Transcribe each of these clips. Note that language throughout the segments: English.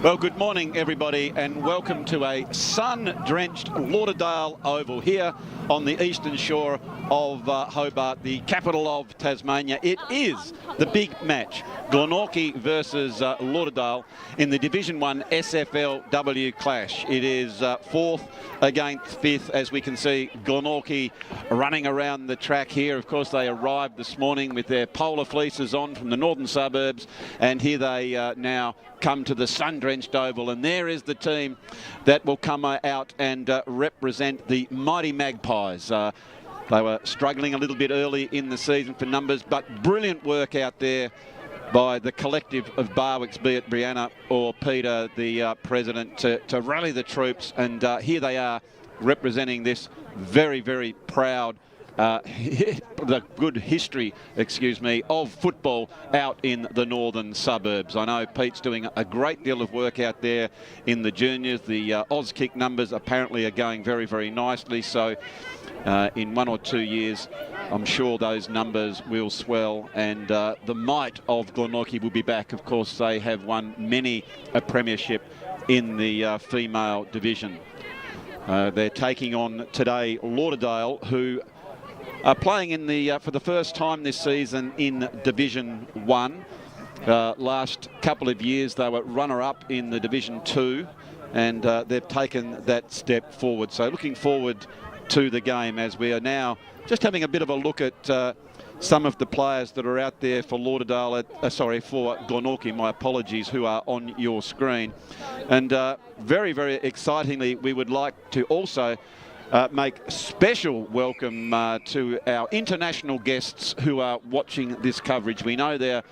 Well, good morning, everybody, and welcome to a sun-drenched Lauderdale Oval here on the eastern shore of Hobart, the capital of Tasmania. It is the big match, Glenorchy versus Lauderdale in the Division 1 SFLW clash. It is fourth against fifth, as we can see Glenorchy running around the track here. Of course, they arrived this morning with their polar fleeces on from the northern suburbs, and here they now come to the sun-drenched oval, and there is the team that will come out and represent the mighty Magpies. They were struggling a little bit early in the season for numbers, but brilliant work out there by the collective of Barwicks, be it Brianna or Peter, the president, to rally the troops. And here they are representing this very, very proud the good history, of football out in the northern suburbs. I know Pete's doing a great deal of work out there in the juniors. The Auskick numbers apparently are going very, very nicely. So in 1 or 2 years, I'm sure those numbers will swell, and the might of Glenorchy will be back. Of course, they have won many a premiership in the female division. They're taking on today Lauderdale, who are playing in the for the first time this season in Division 1. Last couple of years they were runner-up in the Division 2, and they've taken that step forward. So looking forward to the game, as we are now just having a bit of a look at some of the players that are out there for Lauderdale, for Glenorchy, my apologies, who are on your screen. And very, very excitingly, we would like to also make special welcome to our international guests who are watching this coverage. We know there'll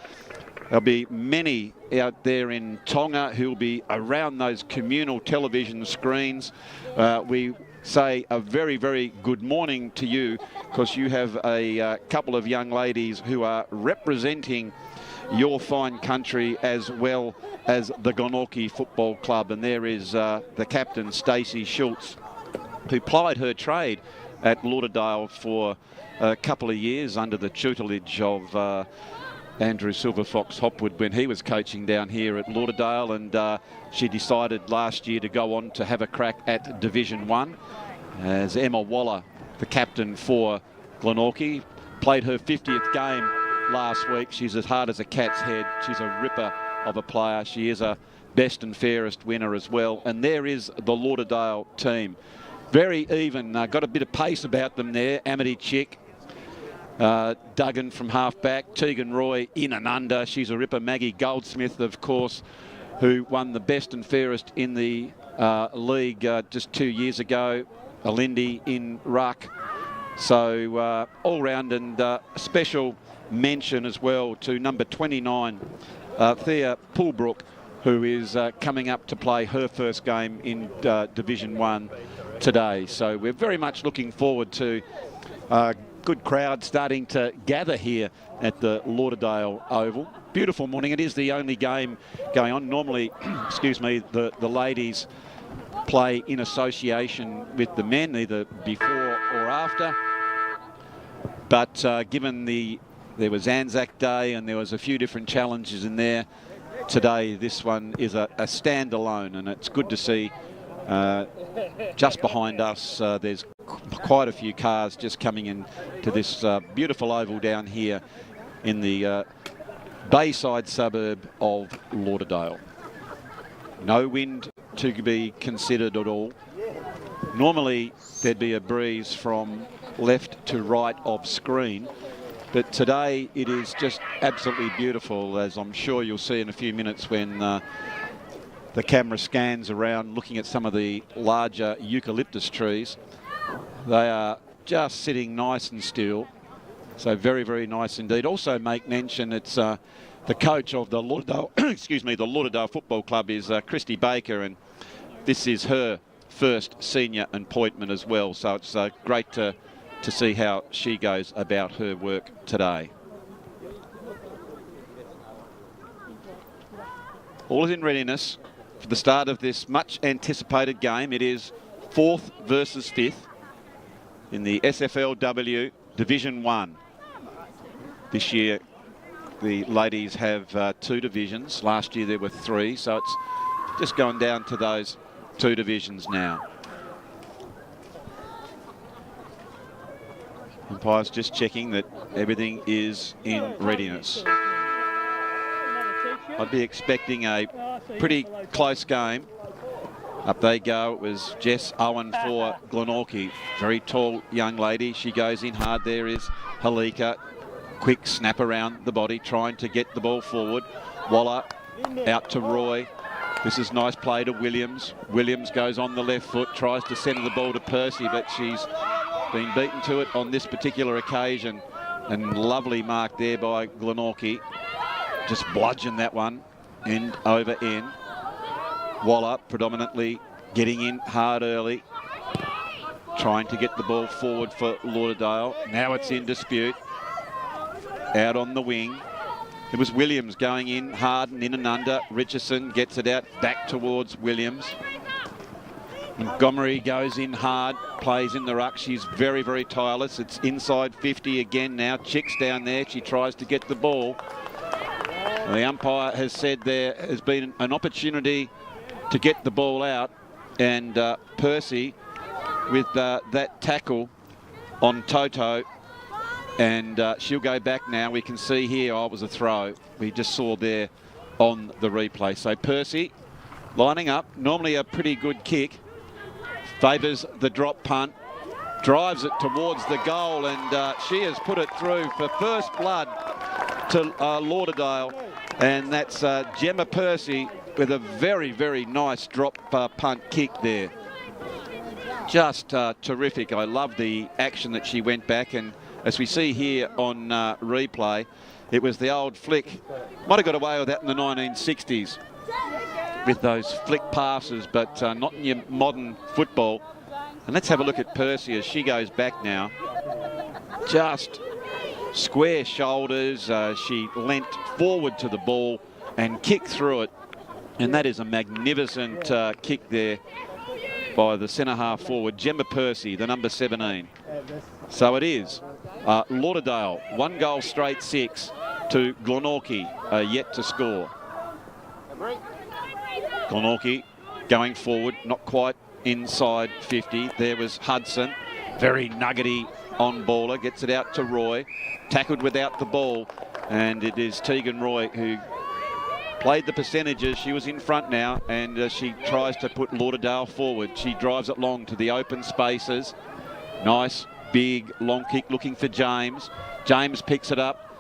be many out there in Tonga who'll be around those communal television screens. We say a very, very good morning to you, because you have a couple of young ladies who are representing your fine country as well as the Glenorchy Football Club. And there is the captain, Stacey Schultz, who plied her trade at Lauderdale for a couple of years under the tutelage of Andrew Silverfox Hopwood when he was coaching down here at Lauderdale, and she decided last year to go on to have a crack at Division 1 as Emma Waller, the captain for Glenorchy, played her 50th game last week. She's as hard as a cat's head. She's a ripper of a player. She is a best and fairest winner as well. And there is the Lauderdale team. Very even, got a bit of pace about them there. Amity Chick, Duggan from half-back, Tegan Roy in and under. She's a ripper. Maggie Goldsmith, of course, who won the best and fairest in the league just 2 years ago. Alindy in ruck. So all round, and special mention as well to number 29, Thea Poolbrook, who is coming up to play her first game in Division 1 today. So we're very much looking forward to a good crowd starting to gather here at the Lauderdale Oval. Beautiful morning. It is the only game going on. Normally, the ladies play in association with the men, either before or after. But given there was Anzac Day and there was a few different challenges in there, today this one is a standalone, and it's good to see. Just behind us, there's quite a few cars just coming in to this beautiful oval down here in the Bayside suburb of Lauderdale. No wind to be considered at all. Normally there'd be a breeze from left to right of screen, but today it is just absolutely beautiful, as I'm sure you'll see in a few minutes when the camera scans around looking at some of the larger eucalyptus trees. They are just sitting nice and still. So very, very nice indeed. Also make mention, it's the coach of the Lauderdale, the Lauderdale Football Club is Christy Baker, and this is her first senior appointment as well. So it's great to see how she goes about her work today. All is in readiness for the start of this much anticipated game. It is 4th versus 5th in the SFLW Division 1. This year the ladies have 2 divisions. Last year there were 3, so it's just going down to those 2 divisions now. Umpire's just checking that everything is in readiness. I'd be expecting a pretty close game. Up they go. It was Jess Owen for Glenorchy. Very tall young lady. She goes in hard. There is Halika. Quick snap around the body, trying to get the ball forward. Waller out to Roy. This is nice play to Williams. Williams goes on the left foot, tries to send the ball to Percy, but she's been beaten to it on this particular occasion. And lovely mark there by Glenorchy. Just bludgeon that one end over end. Waller predominantly getting in hard early, trying to get the ball forward for Lauderdale. Now it's in dispute. Out on the wing. It was Williams going in hard and in and under. Richardson gets it out back towards Williams. Montgomery goes in hard, plays in the ruck. She's very, very tireless. It's inside 50 again now. Chick's down there. She tries to get the ball. The umpire has said there has been an opportunity to get the ball out, and Percy with that tackle on Toto, and she'll go back now. We can see here, it was a throw. We just saw there on the replay. So Percy lining up, normally a pretty good kick, favours the drop punt, drives it towards the goal, and she has put it through for first blood to Lauderdale, and that's Gemma Percy with a very, very nice drop punt kick there. Just terrific. I love the action that she went back, and as we see here on replay, it was the old flick. Might have got away with that in the 1960s with those flick passes, but not in your modern football. And let's have a look at Percy as she goes back now. Just square shoulders. She leant forward to the ball and kicked through it. And that is a magnificent kick there by the centre half forward, Gemma Percy, the number 17. So it is Lauderdale, 1 goal straight 6 to Glenorchy, yet to score. Glenorchy going forward, not quite inside 50. There was Hudson, very nuggety on baller, gets it out to Roy, tackled without the ball, and it is Tegan Roy who played the percentages. She was in front now, and she tries to put Lauderdale forward. She drives it long to the open spaces. Nice, big, long kick looking for James. James picks it up,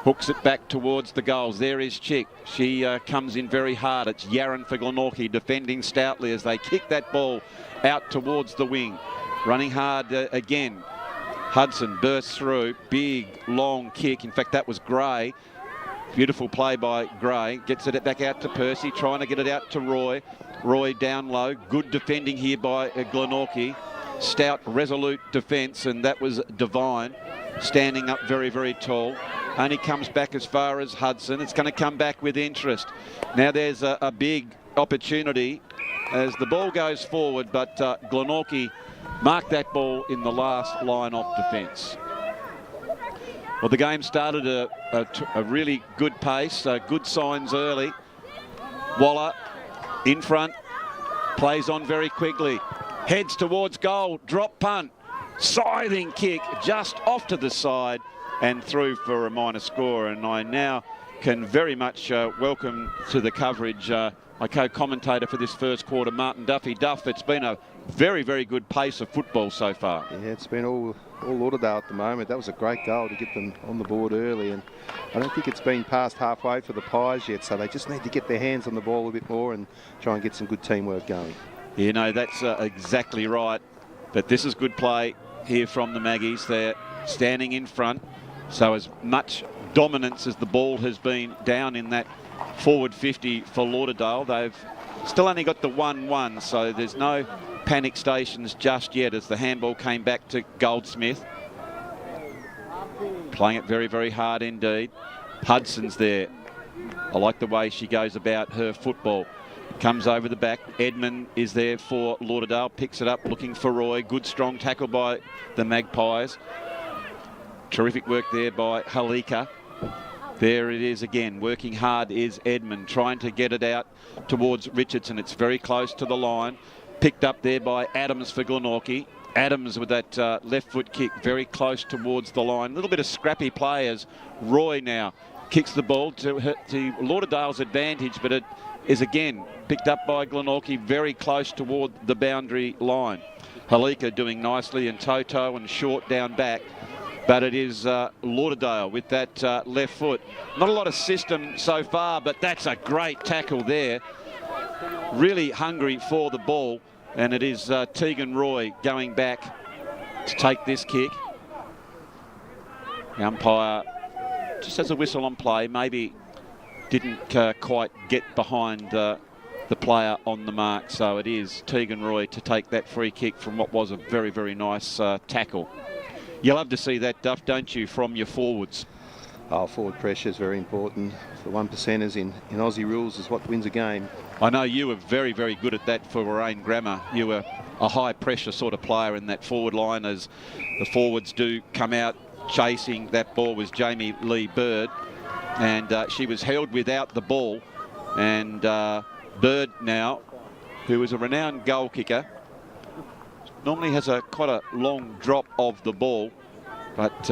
hooks it back towards the goals. There is Chick. She comes in very hard. It's Yaron for Glenorchy defending stoutly as they kick that ball out towards the wing. Running hard again. Hudson bursts through. Big, long kick. In fact, that was Gray. Beautiful play by Gray. Gets it back out to Percy, trying to get it out to Roy. Roy down low. Good defending here by Glenorchy. Stout, resolute defence, and that was Devine standing up very, very tall. Only comes back as far as Hudson. It's going to come back with interest. Now there's a big opportunity as the ball goes forward, but Glenorchy marked that ball in the last line of defence. Well, the game started a really good pace, good signs early. Waller in front, plays on very quickly, heads towards goal, drop punt, scything kick just off to the side and through for a minor score. And I now can very much welcome to the coverage my co-commentator for this first quarter, Martin Duffy. Duff, it's been a very, very good pace of football so far. Yeah, it's been all Lauderdale at the moment. That was a great goal to get them on the board early, and I don't think it's been past halfway for the Pies yet, so they just need to get their hands on the ball a bit more and try and get some good teamwork going. You know, that's exactly right. But this is good play here from the Maggies. They're standing in front, so as much dominance as the ball has been down in that forward 50 for Lauderdale, they've still only got the 1-1, so there's no panic stations just yet as the handball came back to Goldsmith. Playing it very, very hard indeed. Hudson's there. I like the way she goes about her football. Comes over the back. Edmund is there for Lauderdale. Picks it up, looking for Roy. Good, strong tackle by the Magpies. Terrific work there by Halika. There it is again. Working hard is Edmund, trying to get it out towards Richardson. It's very close to the line. Picked up there by Adams for Glenorchy. Adams with that left foot kick very close towards the line. A little bit of scrappy play as Roy now kicks the ball to Lauderdale's advantage, but it is again picked up by Glenorchy very close toward the boundary line. Halika doing nicely, and Toto and Short down back. But it is Lauderdale with that left foot. Not a lot of system so far, but that's a great tackle there. Really hungry for the ball. And it is Tegan Roy going back to take this kick. The umpire just has a whistle on play. Maybe didn't quite get behind the player on the mark. So it is Tegan Roy to take that free kick from what was a very, very nice tackle. You love to see that, Duff, don't you, from your forwards? Oh, forward pressure is very important. The 1%ers in Aussie rules is what wins a game. I know you were very, very good at that for Warrane Grammar. You were a high pressure sort of player in that forward line as the forwards do come out chasing. That ball was Jamie Lee Bird, and she was held without the ball. And Bird now, who is a renowned goal kicker, normally has quite a long drop of the ball, but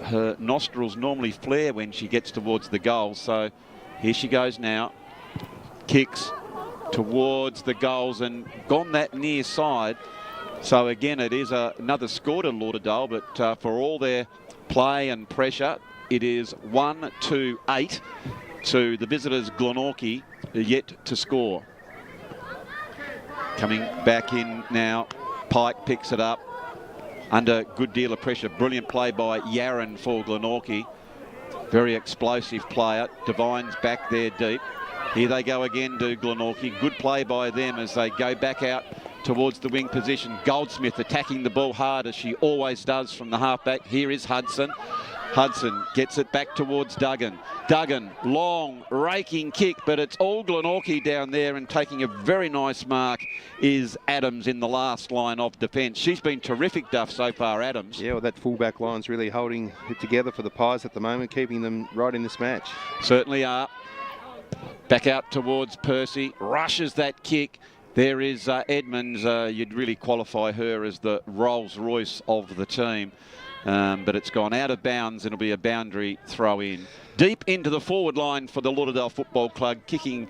her nostrils normally flare when she gets towards the goal. So here she goes now. Kicks towards the goals and gone that near side. So again, it is another score to Lauderdale, but for all their play and pressure, it is 1-8 to the visitors Glenorchy, yet to score. Coming back in now, Pike picks it up under good deal of pressure. Brilliant play by Yaron for Glenorchy. Very explosive player. Devine's back there deep. Here they go again to Glenorchy. Good play by them as they go back out towards the wing position. Goldsmith attacking the ball hard as she always does from the halfback. Here is Hudson. Hudson gets it back towards Duggan. Duggan, long, raking kick, but it's all Glenorchy down there, and taking a very nice mark is Adams in the last line of defence. She's been terrific, Duff, so far, Adams. Yeah, well, that fullback line's really holding it together for the Pies at the moment, keeping them right in this match. Certainly are. Back out towards Percy, rushes that kick. There is Edmonds. You'd really qualify her as the Rolls Royce of the team. But it's gone out of bounds and it'll be a boundary throw in. Deep into the forward line for the Lauderdale Football Club, kicking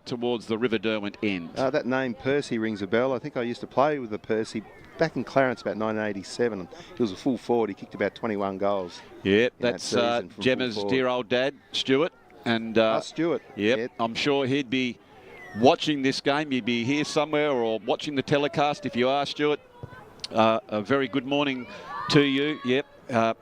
towards the River Derwent end. That name Percy rings a bell. I think I used to play with the Percy back in Clarence about 1987. He was a full forward. He kicked about 21 goals. Yep, that's Gemma's dear old dad, Stuart. And Stuart. Yep, I'm sure he'd be watching this game. He'd be here somewhere or watching the telecast. If you are, Stuart, a very good morning to you. Yep,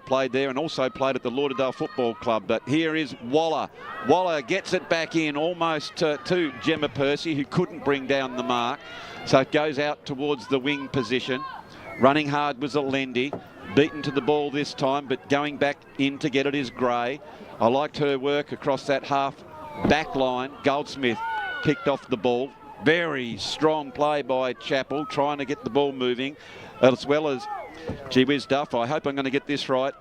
played there and also played at the Lauderdale Football Club. But here is Waller. Waller gets it back in almost to Gemma Percy, who couldn't bring down the mark. So it goes out towards the wing position. Running hard was Alendi. Beaten to the ball this time, but going back in to get it is Gray. I liked her work across that half back line. Goldsmith picked off the ball. Very strong play by Chappell, trying to get the ball moving, as well as, gee whiz, Duff, I hope I'm going to get this right,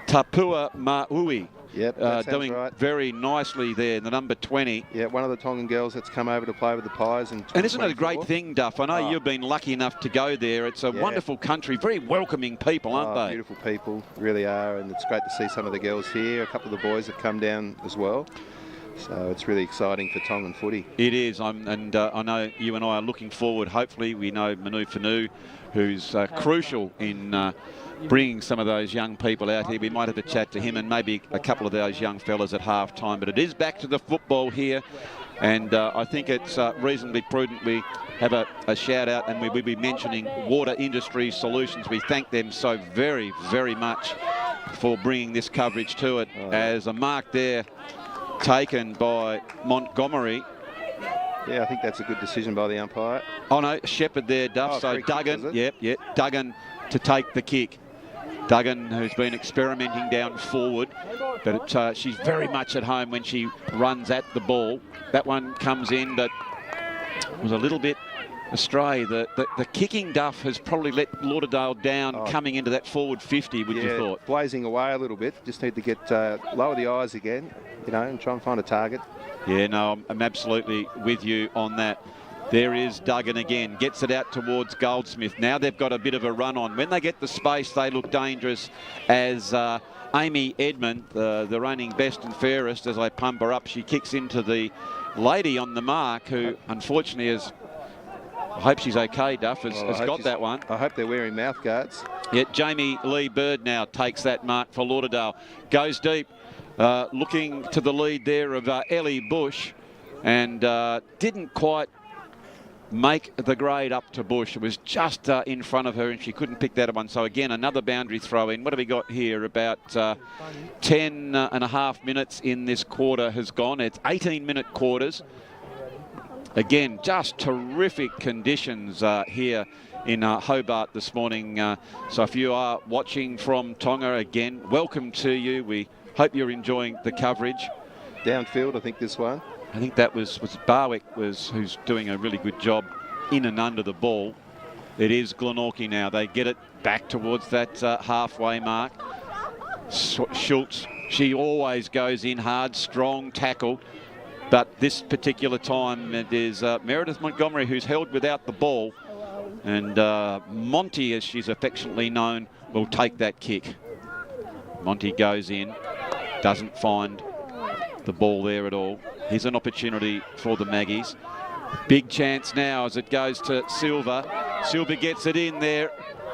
Tapua Maui. Yep, that doing right. Very nicely there, the number 20. Yeah, one of the Tongan girls that's come over to play with the Pies. And isn't it a great thing, Duff? I know you've been lucky enough to go there. It's a wonderful country, very welcoming people, aren't they? Beautiful people, really are, and it's great to see some of the girls here. A couple of the boys have come down as well. So it's really exciting for Tongan footy. It is, I know you and I are looking forward. Hopefully we know Manu Fanu, who's crucial in bringing some of those young people out here. We might have a chat to him and maybe a couple of those young fellas at half time. But it is back to the football here, and I think it's reasonably prudent we have a shout out, and we will be mentioning Water Industry Solutions. We thank them so very, very much for bringing this coverage to it. As a mark there taken by Montgomery. Yeah, I think that's a good decision by the umpire. Oh no, Shepherd there, Duff. So Duggan, yep, Duggan to take the kick. Duggan, who's been experimenting down forward, but she's very much at home when she runs at the ball. That one comes in, but was a little bit astray. The kicking duff has probably let Lauderdale down coming into that forward 50, would you thought? Blazing away a little bit. Just need to get lower the eyes again, you know, and try and find a target. Yeah, no, I'm absolutely with you on that. There is Duggan again, gets it out towards Goldsmith. Now they've got a bit of a run on. When they get the space, they look dangerous as Amy Edmond, the reigning best and fairest, as I pump her up, she kicks into the lady on the mark, who unfortunately is, I hope she's okay, Duff, has got that one. I hope they're wearing mouth guards. Yet Jamie Lee Bird now takes that mark for Lauderdale. Goes deep, looking to the lead there of Ellie Bush, and didn't quite make the grade up to Bush. It was just in front of her and she couldn't pick that one. So again, another boundary throw in. What have we got here? About 10 and a half minutes in this quarter has gone. It's 18-minute quarters. Again, just terrific conditions here in Hobart this morning. So if you are watching from Tonga, again, welcome to you. We hope you're enjoying the coverage. Downfield, I think this one. I think that was Barwick who's doing a really good job in and under the ball. It is Glenorchy now. They get it back towards that halfway mark. Schultz, she always goes in hard, strong tackle. But this particular time it is Meredith Montgomery who's held without the ball. And Monty, as she's affectionately known, will take that kick. Monty goes in, doesn't find the ball there at all. Here's an opportunity for the Maggies. Big chance now as it goes to Silva. Silva gets it in there.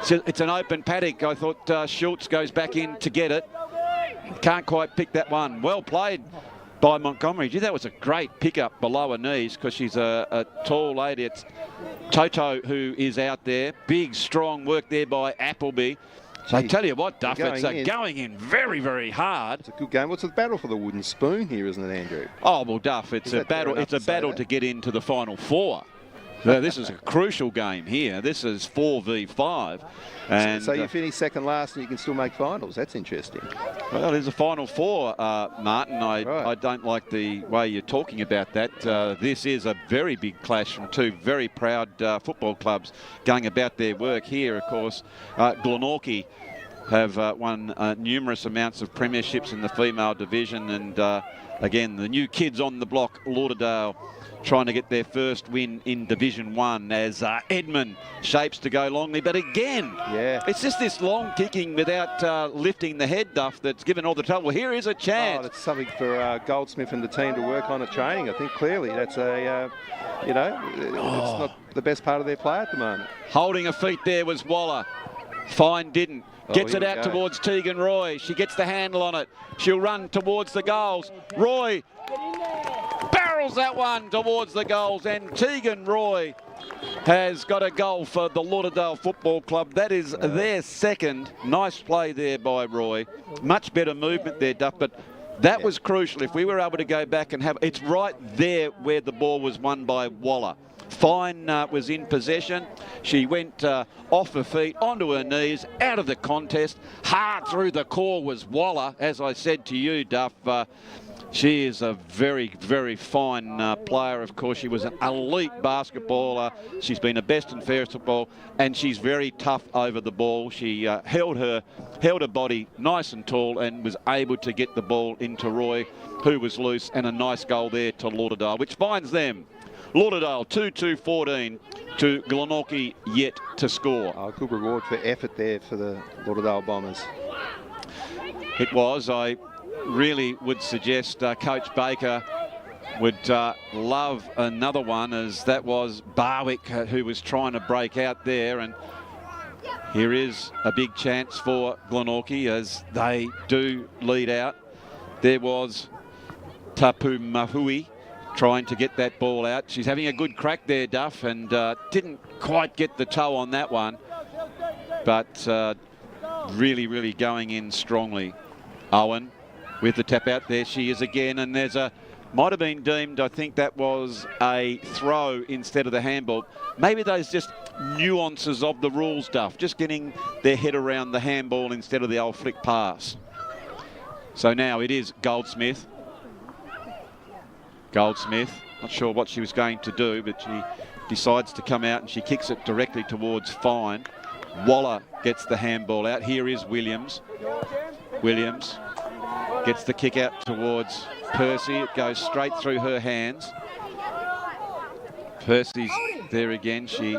It's an open paddock. I thought Schultz goes back in to get it. Can't quite pick that one. Well played by Montgomery. Gee, that was a great pickup below her knees because she's a tall lady. It's Toto who is out there. Big, strong work there by Appleby. So I tell you what, Duff, it's going in very, very hard. It's a good game. What's the battle for the wooden spoon here, isn't it, Andrew? Oh, well, Duff, it's a battle. It's a battle to get into the final four. So this is a crucial game here. This is 4v5. And so you finish second last and you can still make finals. That's interesting. Well, there's a final four, Martin. I don't like the way you're talking about that. This is a very big clash from two very proud football clubs going about their work here. Of course, Glenorchy have won numerous amounts of premierships in the female division. And again, the new kids on the block, Lauderdale, trying to get their first win in Division 1 as Edmund shapes to go longly. But again, it's just this long kicking without lifting the head, Duff, that's given all the trouble. Here is a chance. Oh, that's something for Goldsmith and the team to work on at training. I think clearly that's a, you know, it's not the best part of their play at the moment. Holding her feet there was Waller. Fine didn't. Gets it out towards Tegan Roy. She gets the handle on it. She'll run towards the goals. Roy barrels that one towards the goals, and Tegan Roy has got a goal for the Lauderdale Football Club. That is their second. Nice play there by Roy. Much better movement there, Duff, but that was crucial. If we were able to go back and have... It's right there where the ball was won by Waller. Fine was in possession. She went off her feet, onto her knees, out of the contest. Hard through the core was Waller. As I said to you, Duff, she is a very, very fine player. Of course, she was an elite basketballer. She's been a best and fairest football, and she's very tough over the ball. She held her body nice and tall and was able to get the ball into Roy, who was loose, and a nice goal there to Lauderdale, which finds them Lauderdale 2-2-14 to Glenorchy yet to score. Oh, good reward for effort there for the Lauderdale Bombers. It was. I really would suggest Coach Baker would love another one, as that was Barwick who was trying to break out there. And here is a big chance for Glenorchy as they do lead out. There was Tapu Mahui trying to get that ball out. She's having a good crack there, Duff, and didn't quite get the toe on that one, but really, really going in strongly. Owen with the tap out. There she is again, and there's a, might have been deemed, I think that was a throw instead of the handball. Maybe those just nuances of the rules, Duff, just getting their head around the handball instead of the old flick pass. So now it is Goldsmith. Goldsmith Not sure what she was going to do, but she decides to come out and she kicks it directly towards Fine. Waller gets the handball out. Here is Williams. Williams gets the kick out towards Percy. It goes straight through her hands. Percy's there again. She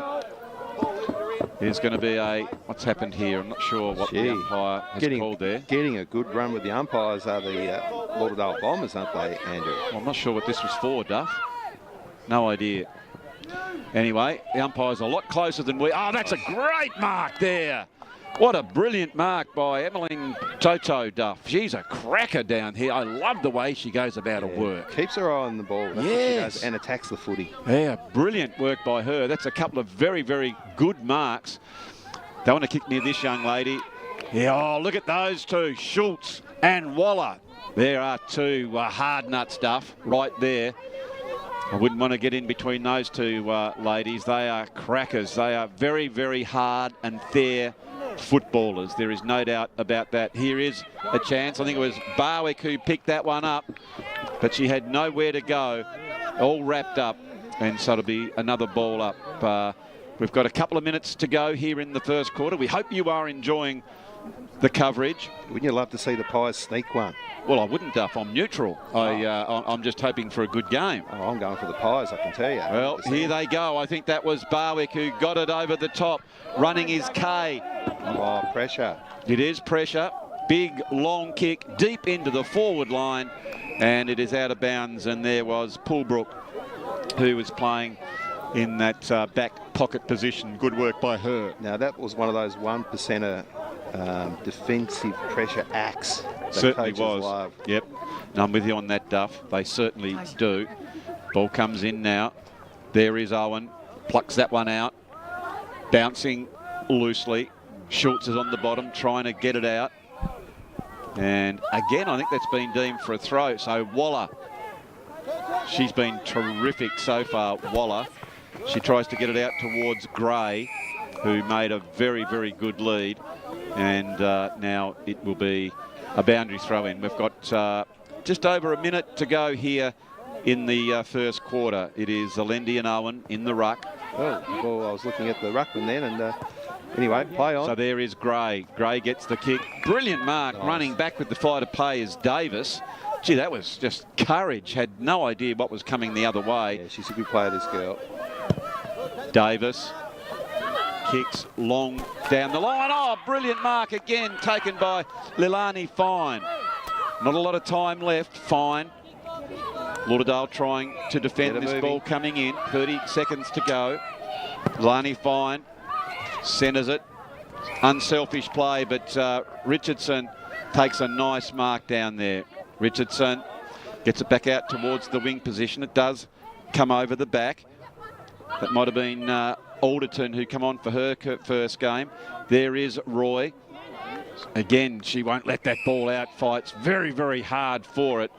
is going to be a... What's happened here? I'm not sure what the umpire has called there. Getting a good run with the umpires are the Lauderdale Bombers, aren't they, Andrew? Well, I'm not sure what this was for, Duff. No idea. Anyway, the umpire's a lot closer than we... Oh, that's a great mark there. What a brilliant mark by Emmeline Toto, Duff. She's a cracker down here. I love the way she goes about her work. Keeps her eye on the ball. That's what she does, and attacks the footy. Yeah, brilliant work by her. That's a couple of very, very good marks. Don't want to kick near this young lady. Yeah, oh, look at those two, Schultz and Waller. There are two hard nut stuff right there. I wouldn't want to get in between those two ladies. They are crackers. They are very, very hard and fair footballers. There is no doubt about that. Here is a chance. I think it was Barwick who picked that one up, but she had nowhere to go, all wrapped up, and so it'll be another ball up. We've got a couple of minutes to go here in the first quarter. We hope you are enjoying the coverage. Wouldn't you love to see the Pies sneak one? Well, I wouldn't, Duff. I'm neutral. I'm just hoping for a good game. Oh, I'm going for the Pies, I can tell you. Well, here they go. I think that was Barwick who got it over the top. Running is Kay. Oh, pressure. It is pressure. Big, long kick deep into the forward line, and it is out of bounds. And there was Poolbrook, who was playing in that back pocket position. Good work by her. Now, that was one of those 1%er defensive pressure acts that certainly coaches was. love. Yep. And I'm with you on that, Duff. They certainly do. Ball comes in now. There is Owen. Plucks that one out. Bouncing loosely. Schultz is on the bottom trying to get it out. And again, I think that's been deemed for a throw. So Waller. She's been terrific so far, Waller. She tries to get it out towards Gray, who made a very, very good lead. And now it will be a boundary throw in. We've got just over a minute to go here in the first quarter. It is Alendi and Owen in the ruck. Well, I was looking at the ruckman then, and anyway, play on. So there is Gray. Gray gets the kick. Brilliant mark. Nice. Running back with the fly to pay is Davis. Gee, that was just courage. Had no idea what was coming the other way. Yeah, she's a good player, this girl. Davis kicks long down the line. Oh, brilliant mark again, taken by Lilani Fine. Not a lot of time left. Fine. Lauderdale trying to defend this ball coming in. 30 seconds to go. Lilani Fine centres it. Unselfish play, but Richardson takes a nice mark down there. Richardson gets it back out towards the wing position. It does come over the back. That might have been Alderton who come on for her first game. There is Roy. Again, she won't let that ball out. Fights very, very hard for it.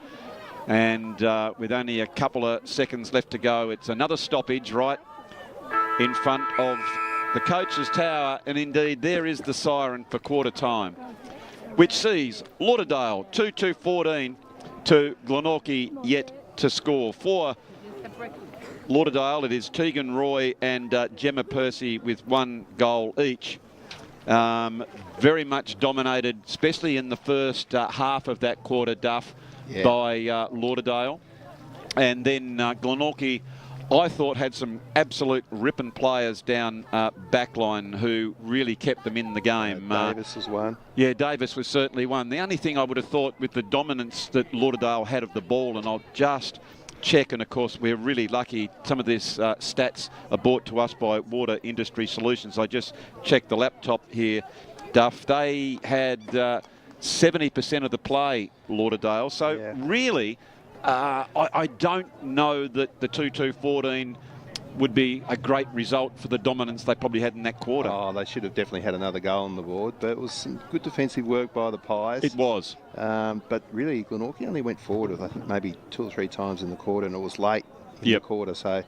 And with only a couple of seconds left to go, it's another stoppage right in front of the coach's tower. And indeed, there is the siren for quarter time, which sees Lauderdale 2-2-14 to Glenorchy yet to score. For Lauderdale, it is Tegan Roy and Gemma Percy with 1 goal each. Very much dominated, especially in the first half of that quarter, Duff, by Lauderdale. And then Glenorchy, I thought, had some absolute ripping players down backline who really kept them in the game. Davis was one. Yeah, Davis was certainly one. The only thing I would have thought with the dominance that Lauderdale had of the ball, and I'll just check, and of course we're really lucky, some of these stats are brought to us by Water Industry Solutions. I just checked the laptop here, Duff. They had 70% of the play, Lauderdale. So really, I don't know that the 2-2-14 would be a great result for the dominance they probably had in that quarter. Oh, they should have definitely had another goal on the board, but it was some good defensive work by the Pies. It was. But really, Glenorchy only went forward with, I think, maybe 2 or 3 times in the quarter, and it was late in the quarter. So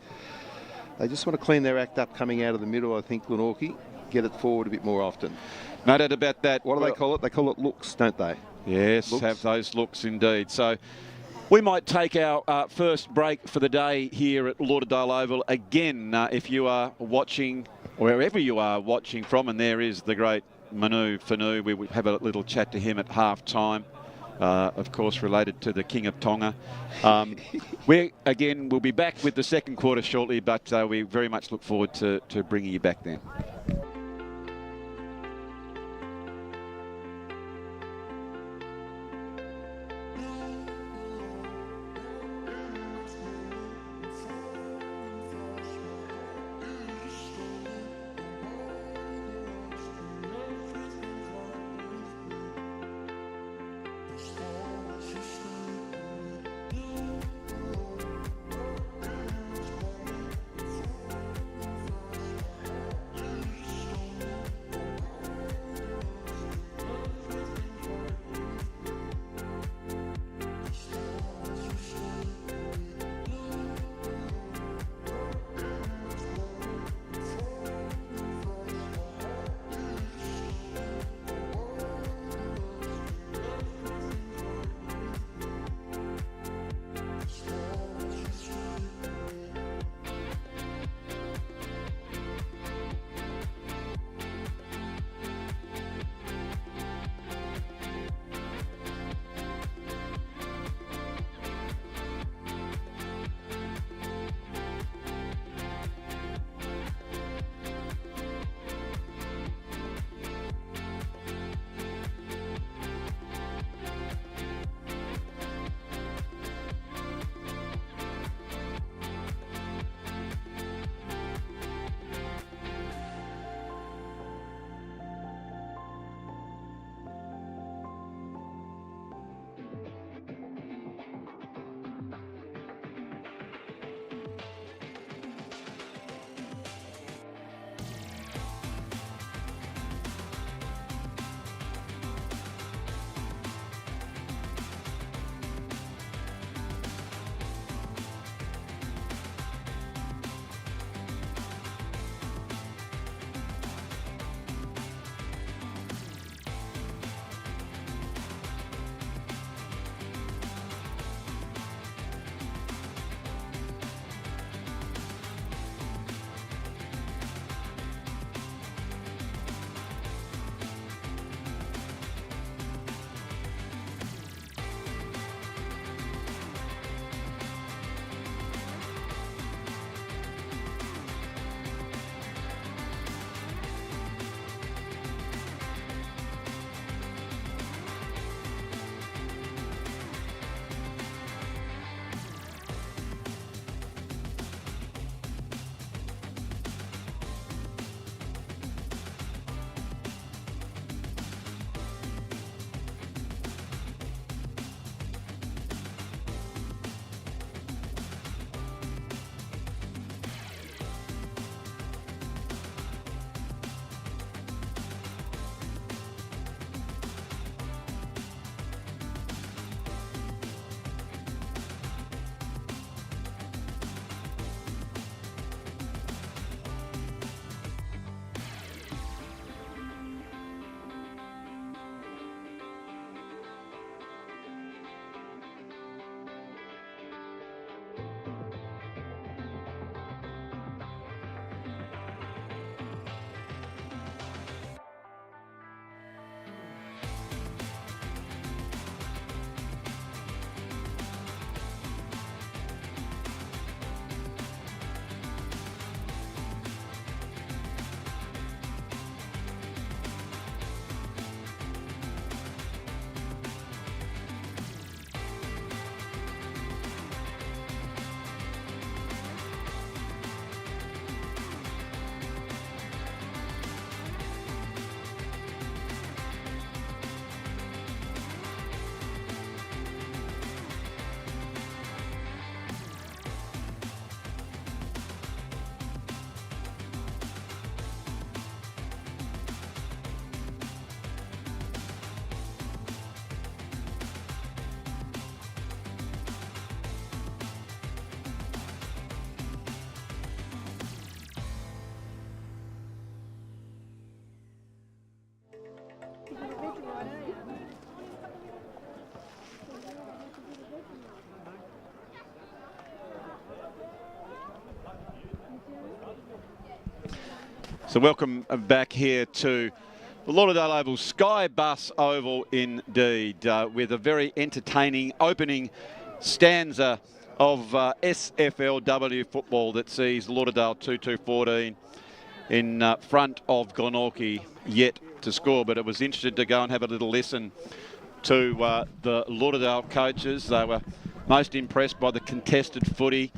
they just want to clean their act up coming out of the middle, I think, Glenorchy. Get it forward a bit more often. No doubt about that. What do they call it? They call it looks, don't they? Yes, looks. Have those looks indeed. So We might take our first break for the day here at Lauderdale Oval. Again, if you are watching, or wherever you are watching from, and there is the great Manu Fanu, we will have a little chat to him at half-time. Of course, related to the King of Tonga. We'll be back with the second quarter shortly, but we very much look forward to bringing you back then. So welcome back here to the Lauderdale Oval, Skybus Oval indeed, with a very entertaining opening stanza of SFLW football that sees Lauderdale 2-2-14 in front of Glenorchy yet to score. But it was interesting to go and have a little listen to the Lauderdale coaches. They were most impressed by the contested footy,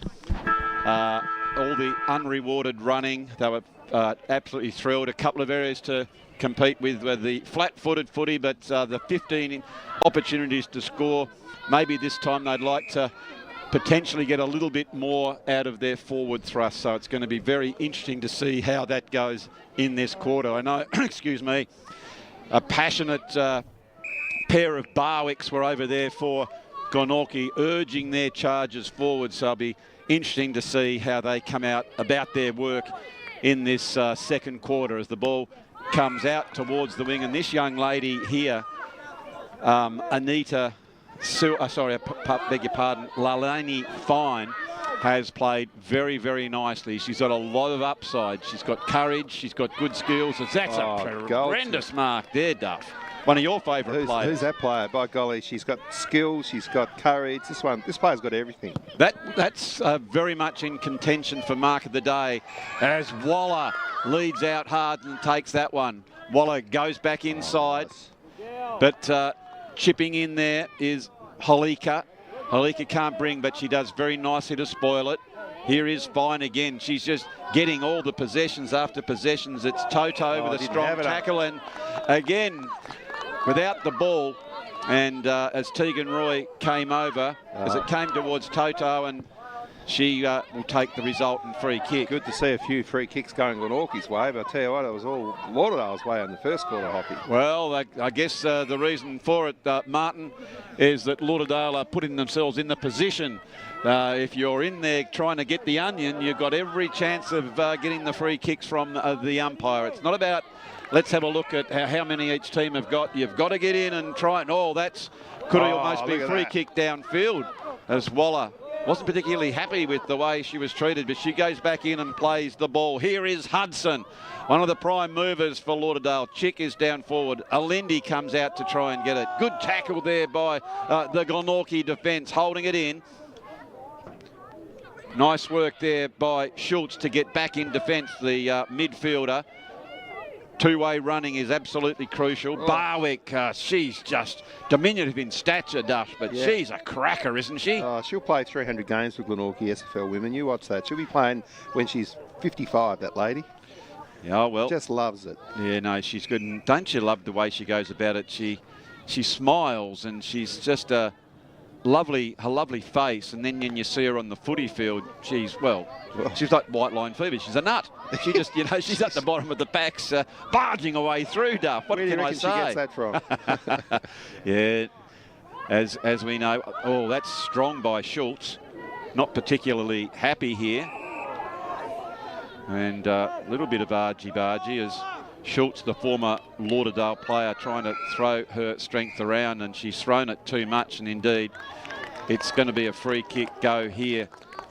all the unrewarded running. They were absolutely thrilled. A couple of areas to compete with the flat-footed footy, but the 15 opportunities to score. Maybe this time they'd like to potentially get a little bit more out of their forward thrust. So it's going to be very interesting to see how that goes in this quarter. I know, excuse me, a passionate pair of Barwicks were over there for Glenorchy, urging their charges forward. So it'll be interesting to see how they come out about their work in this second quarter as the ball comes out towards the wing. And this young lady here, Anita, beg your pardon, Lalani Fine, has played very, very nicely. She's got a lot of upside. She's got courage. She's got good skills. That's a horrendous mark there, Duff. One of your favourite players. Who's that player? By golly, she's got skills, she's got courage. This player's got everything. That's very much in contention for mark of the day as Waller leads out hard and takes that one. Waller goes back inside, but chipping in there is Holika. Holika can't bring, but she does very nicely to spoil it. Here is Fine again. She's just getting all the possessions after possessions. It's Toto with a strong tackle, and again, without the ball, and as Tegan Roy came over, as it came towards Toto, and she will take the resultant free kick. Good to see a few free kicks going Glenorchy's way, but I tell you what, it was all Lauderdale's way in the first quarter, Hoppy. Well, I guess the reason for it, Martin, is that Lauderdale are putting themselves in the position. If you're in there trying to get the onion, you've got every chance of getting the free kicks from the umpire. It's not about, let's have a look at how many each team have got. You've got to get in and try it. Oh, that's could almost be a free kick downfield, as Waller wasn't particularly happy with the way she was treated, but she goes back in and plays the ball. Here is Hudson, one of the prime movers for Lauderdale. Chick is down forward. Alendi comes out to try and get it. Good tackle there by the Glenorchy defence, holding it in. Nice work there by Schultz to get back in defence, the midfielder. Two-way running is absolutely crucial. Barwick, she's just diminutive in stature, Duff, but she's a cracker, isn't she? She'll play 300 games for Glenorchy SFL women. You watch that. She'll be playing when she's 55, that lady. Yeah, well. Just loves it. Yeah, no, she's good. And don't you love the way she goes about it? She smiles, and she's just her lovely face, and then when you see her on the footy field, she's like white line fever. She's a nut. She just, she's at the bottom of the packs, barging away through, Duff. What can I say? Where do you reckon she gets that from? Yeah, as we know, that's strong by Schultz. Not particularly happy here. And a little bit of argy-bargy as Schultz, the former Lauderdale player, trying to throw her strength around, and she's thrown it too much, and indeed it's going to be a free kick go here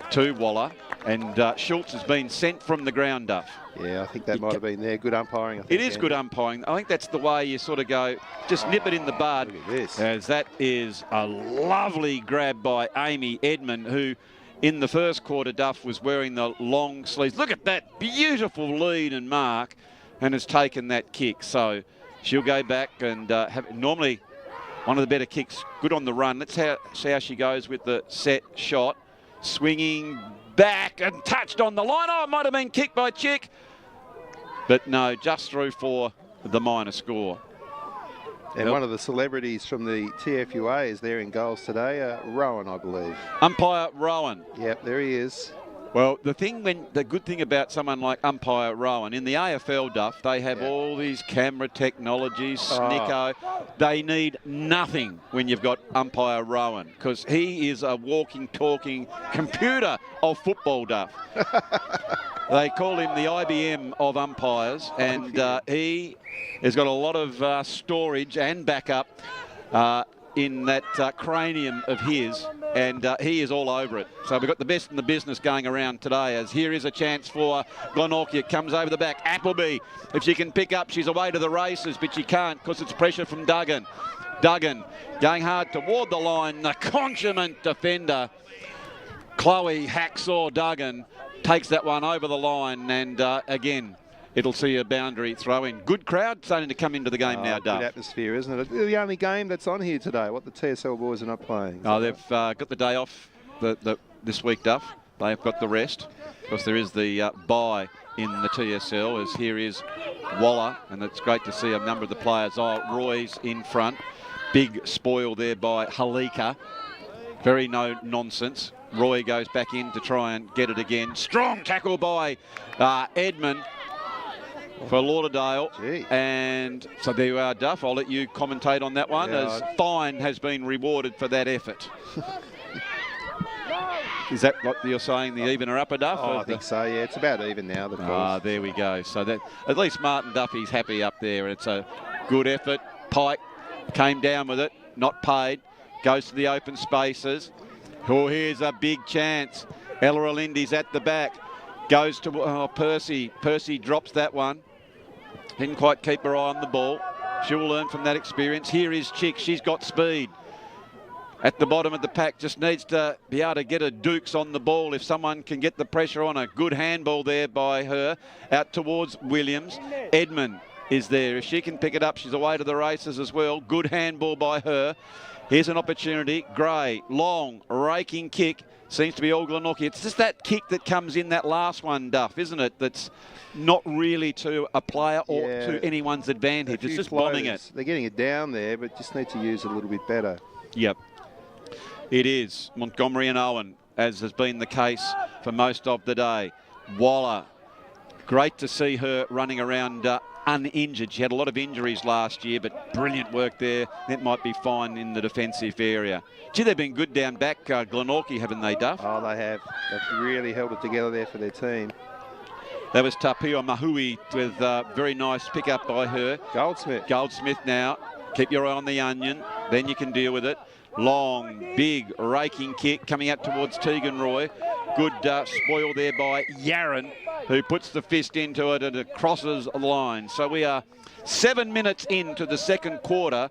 to Waller, and Schultz has been sent from the ground, Duff. Yeah, I think that might have been there. Good umpiring, I think. It is good umpiring. I think that's the way you sort of go, just nip it in the bud. Look at this. As that is a lovely grab by Amy Edmond, who in the first quarter, Duff, was wearing the long sleeves. Look at that beautiful lead and mark, and has taken that kick. So she'll go back and have normally one of the better kicks, good on the run. Let's see how she goes with the set shot. Swinging back and touched on the line. Oh, it might have been kicked by Chick. But no, just through for the minor score. And one of the celebrities from the TFUA is there in goals today, Rowan, I believe. Umpire Rowan. Yep, there he is. Well, the good thing about someone like Umpire Rowan, in the AFL, Duff, they have all these camera technologies, Snicko. They need nothing when you've got Umpire Rowan, because he is a walking, talking computer of football, Duff. They call him the IBM of umpires, and he has got a lot of storage and backup in that cranium of his. and he is all over it. So we've got the best in the business going around today, as here is a chance for Glenorchy. It comes over the back. Appleby, if she can pick up, she's away to the races, but she can't because it's pressure from Duggan. Duggan going hard toward the line. The consummate defender, Chloe Hacksaw Duggan, takes that one over the line, and again, it'll see a boundary throw in. Good crowd starting to come into the game now, Duff. Good atmosphere, isn't it? The only game that's on here today. What the TSL boys are not playing. Oh, they've got the day off this week, Duff. They've got the rest. Of course, there is the bye in the TSL, as here is Waller, and it's great to see a number of the players. Oh, Roy's in front. Big spoil there by Halika. Very no nonsense. Roy goes back in to try and get it again. Strong tackle by Edmund for Lauderdale. Gee. And so there you are, Duff. I'll let you commentate on that one, Yeah, as fine has been rewarded for that effort. Is that what you're saying, the even or upper, Duff? Oh, I think so, yeah. It's about even now, the calls. There we go. So that at least Martin Duffy's happy up there. It's a good effort. Pike came down with it, not paid. Goes to the open spaces. Oh, here's a big chance. Ella Alindi's at the back. Goes to Percy. Percy drops that one. Didn't quite keep her eye on the ball. She'll learn from that experience. Here is Chick. She's got speed. At the bottom of the pack, just needs to be able to get her dukes on the ball. If someone can get the pressure on her. Good handball there by her. Out towards Williams. Edmund is there. If she can pick it up, she's away to the races as well. Good handball by her. Here's an opportunity. Gray, long, raking kick. Seems to be all Glenorchy. It's just that kick that comes in, that last one, Duff, isn't it? That's not really to a player or to anyone's advantage. It's just bombing it. They're getting it down there, but just need to use it a little bit better. Yep. It is Montgomery and Owen, as has been the case for most of the day. Waller, great to see her running around uninjured. She had a lot of injuries last year, but brilliant work there. That might be fine in the defensive area. Gee, they've been good down back, Glenorchy, haven't they, Duff? Oh, they have. They've really held it together there for their team. That was Tapio Mahui with very nice pick up by her. Goldsmith. Goldsmith now. Keep your eye on the onion. Then you can deal with it. Long, big, raking kick coming out towards Tegan Roy. Good spoil there by Yaron, who puts the fist into it and it crosses the line. So we are 7 minutes into the second quarter.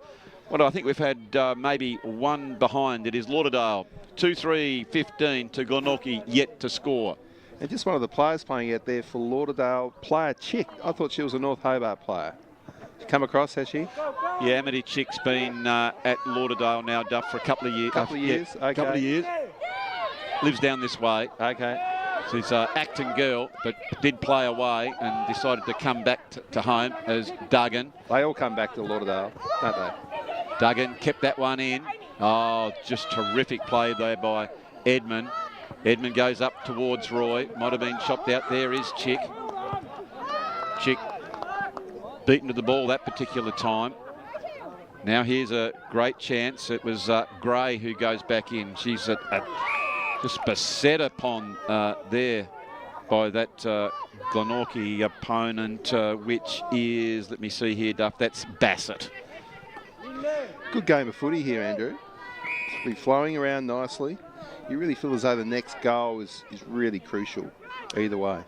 Well, I think we've had maybe one behind. It is Lauderdale, 2-3-15 to Glenorchy, yet to score. And just one of the players playing out there for Lauderdale, player Chick. I thought she was a North Hobart player. Come across, has she? Yeah, Amity Chick's been at Lauderdale now, Duff, for a couple of years. Couple of years, yeah, okay. Couple of years. Lives down this way. Okay. She's an acting girl, but did play away and decided to come back to home as Duggan. They all come back to Lauderdale, don't they? Duggan kept that one in. Oh, just terrific play there by Edmund. Edmund goes up towards Roy. Might have been chopped out. There is Chick. Chick beaten to the ball that particular time. Now here's a great chance. It was Gray who goes back in. She's just beset upon there by that Glenorchy opponent, which is, let me see here, Duff, that's Bassett. Good game of footy here, Andrew. It's been flowing around nicely. You really feel as though the next goal is really crucial either way.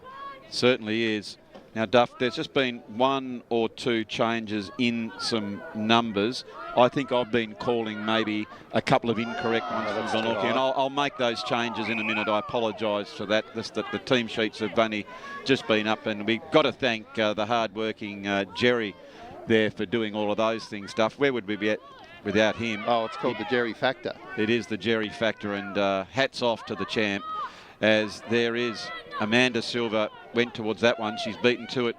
Certainly is. Now, Duff, there's just been one or two changes in some numbers. I think I've been calling maybe a couple of incorrect ones from Glenorchy, and I'll make those changes in a minute. I apologise for that. The team sheets have only just been up, and we've got to thank the hard-working Jerry there for doing all of those things, Duff. Where would we be at without him? Oh, it's called the Jerry Factor. It is the Jerry Factor, and hats off to the champ, as there is Amanda Silva went towards that one. She's beaten to it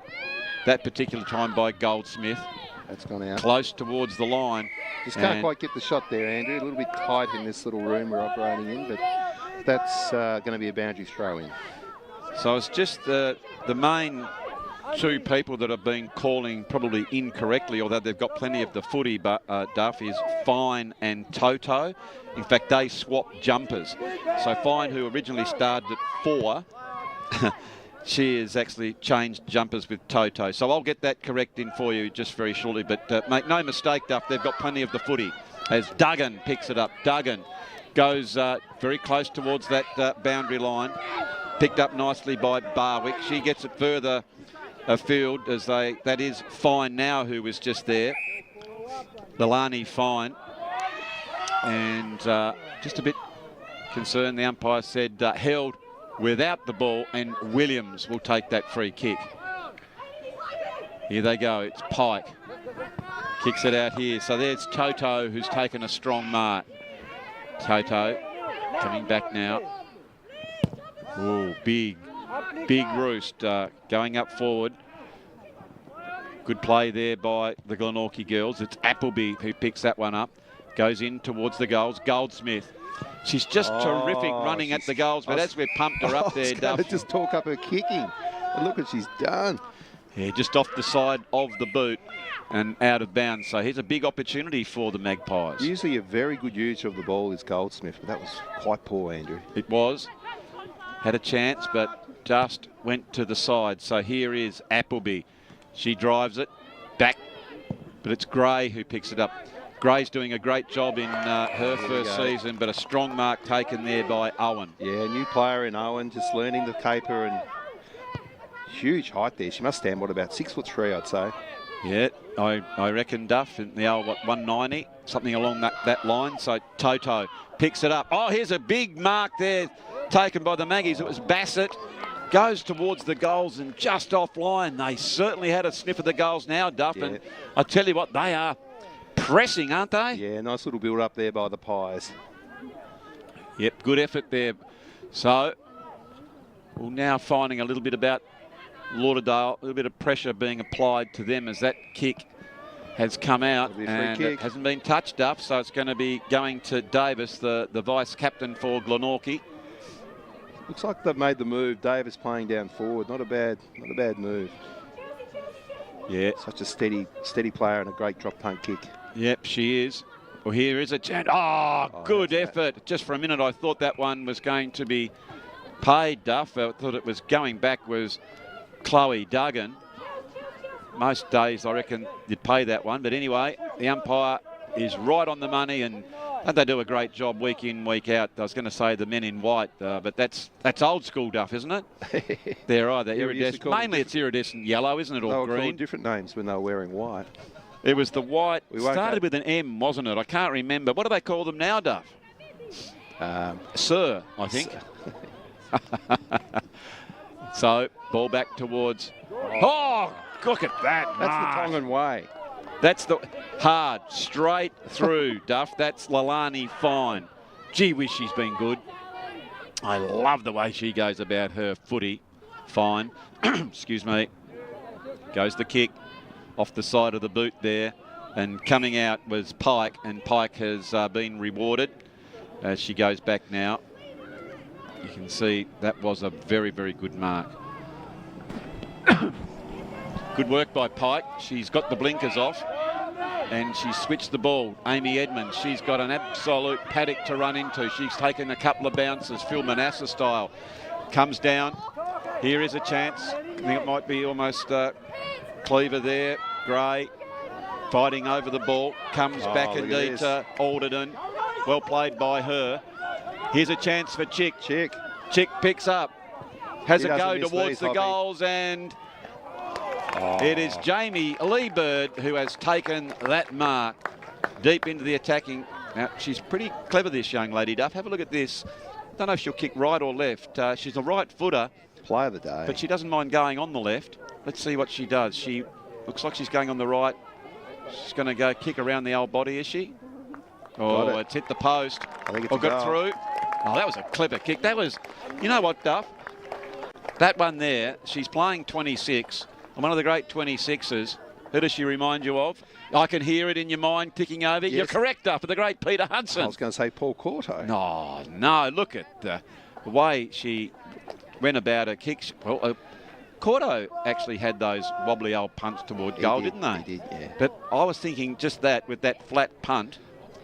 that particular time by Goldsmith. That's gone out. Close towards the line. Just can't quite get the shot there, Andrew. A little bit tight in this little room we're operating in, but that's going to be a boundary throw in. So it's just the main two people that have been calling probably incorrectly, although they've got plenty of the footy, but Duff, is Fine and Toto. In fact, they swapped jumpers. So Fine, who originally started at 4, she has actually changed jumpers with Toto. So I'll get that correct in for you just very shortly. But make no mistake, Duff, they've got plenty of the footy. As Duggan picks it up. Duggan Goes very close towards that boundary line. Picked up nicely by Barwick. She gets it further afield as that is Fine now, who was just there. Leilani Fine. And just a bit concerned, the umpire said held without the ball, and Williams will take that free kick. Here they go, it's Pike. Kicks it out here. So there's Toto, who's taken a strong mark. Toto coming back now. Oh, big roost going up forward. Good play there by the Glenorchy girls. It's Appleby who picks that one up. Goes in towards the goals. Goldsmith. She's just terrific running at the goals, but as we've pumped her up there, Duff. Just talk up her kicking. And look what she's done. Yeah, just off the side of the boot and out of bounds. So here's a big opportunity for the Magpies. Usually a very good user of the ball is Goldsmith, but that was quite poor, Andrew. It was. Had a chance, but just went to the side. So here is Appleby. She drives it back, but it's Gray who picks it up. Gray's doing a great job in her first season, but a strong mark taken there by Owen. Yeah, new player in Owen, just learning the caper, and huge height there. She must stand, what, about 6'3", I'd say. Yeah, I reckon, Duff, in the old, 190, something along that line. So Toto picks it up. Oh, here's a big mark there taken by the Maggies. It was Bassett. Goes towards the goals and just offline. They certainly had a sniff of the goals now, Duff. Yeah. And I tell you what, they are pressing, aren't they? Yeah, nice little build up there by the Pies. Yep, good effort there. So, we're now finding a little bit about Lauderdale, a little bit of pressure being applied to them as that kick has come out and it hasn't been touched up. So it's going to be going to Davis, the vice captain for Glenorchy. Looks like they've made the move. Davis playing down forward. Not a bad move. Yeah. Such a steady player and a great drop punt kick. Yep, she is. Well, here is a chance. Oh, good effort. Just for a minute, I thought that one was going to be paid, Duff. I thought it was going back was Chloe Duggan. Most days, I reckon, you'd pay that one. But anyway, the umpire is right on the money, and they do a great job week in, week out. I was going to say the men in white, but that's old school, Duff, isn't it? They're either iridescent. Mainly it's iridescent yellow, isn't it, or green? They were called different names when they were wearing white. It was the white. Started with an M, wasn't it? I can't remember. What do they call them now, Duff? Sir, I think. So, ball back towards... Oh, look at that. That's the Tongan way. That's the hard, straight through, Duff. That's Leilani Fine. Gee whiz, she's been good. I love the way she goes about her footy. Fine. Excuse me. Goes the kick off the side of the boot there. And coming out was Pike, and Pike has been rewarded as she goes back now. You can see that was a very, very good mark. Good work by Pike. She's got the blinkers off and she's switched the ball. Amy Edmonds, she's got an absolute paddock to run into. She's taken a couple of bounces, Phil Manasseh style. Comes down. Here is a chance. I think it might be almost Cleaver there. Gray fighting over the ball. Comes back indeed to Alderton. Well played by her. Here's a chance for Chick. Chick picks up. Has a go towards the goals, and it is Jamie Lee Bird who has taken that mark deep into the attacking. Now, she's pretty clever, this young lady, Duff. Have a look at this. Don't know if she'll kick right or left. She's a right footer. Player of the day. But she doesn't mind going on the left. Let's see what she does. She looks like she's going on the right. She's going to go kick around the old body, is she? Oh, it's hit the post. I think it's got through. Oh, that was a clever kick. That was, you know what, Duff? That one there, she's playing 26. And one of the great 26ers. Who does she remind you of? I can hear it in your mind ticking over. Yes. You're correct, Duff, for the great Peter Hudson. I was going to say Paul Corto. No, look at the way she went about her kicks. Well, Corto actually had those wobbly old punts toward goal, didn't they? He did, yeah. But I was thinking just that, with that flat punt,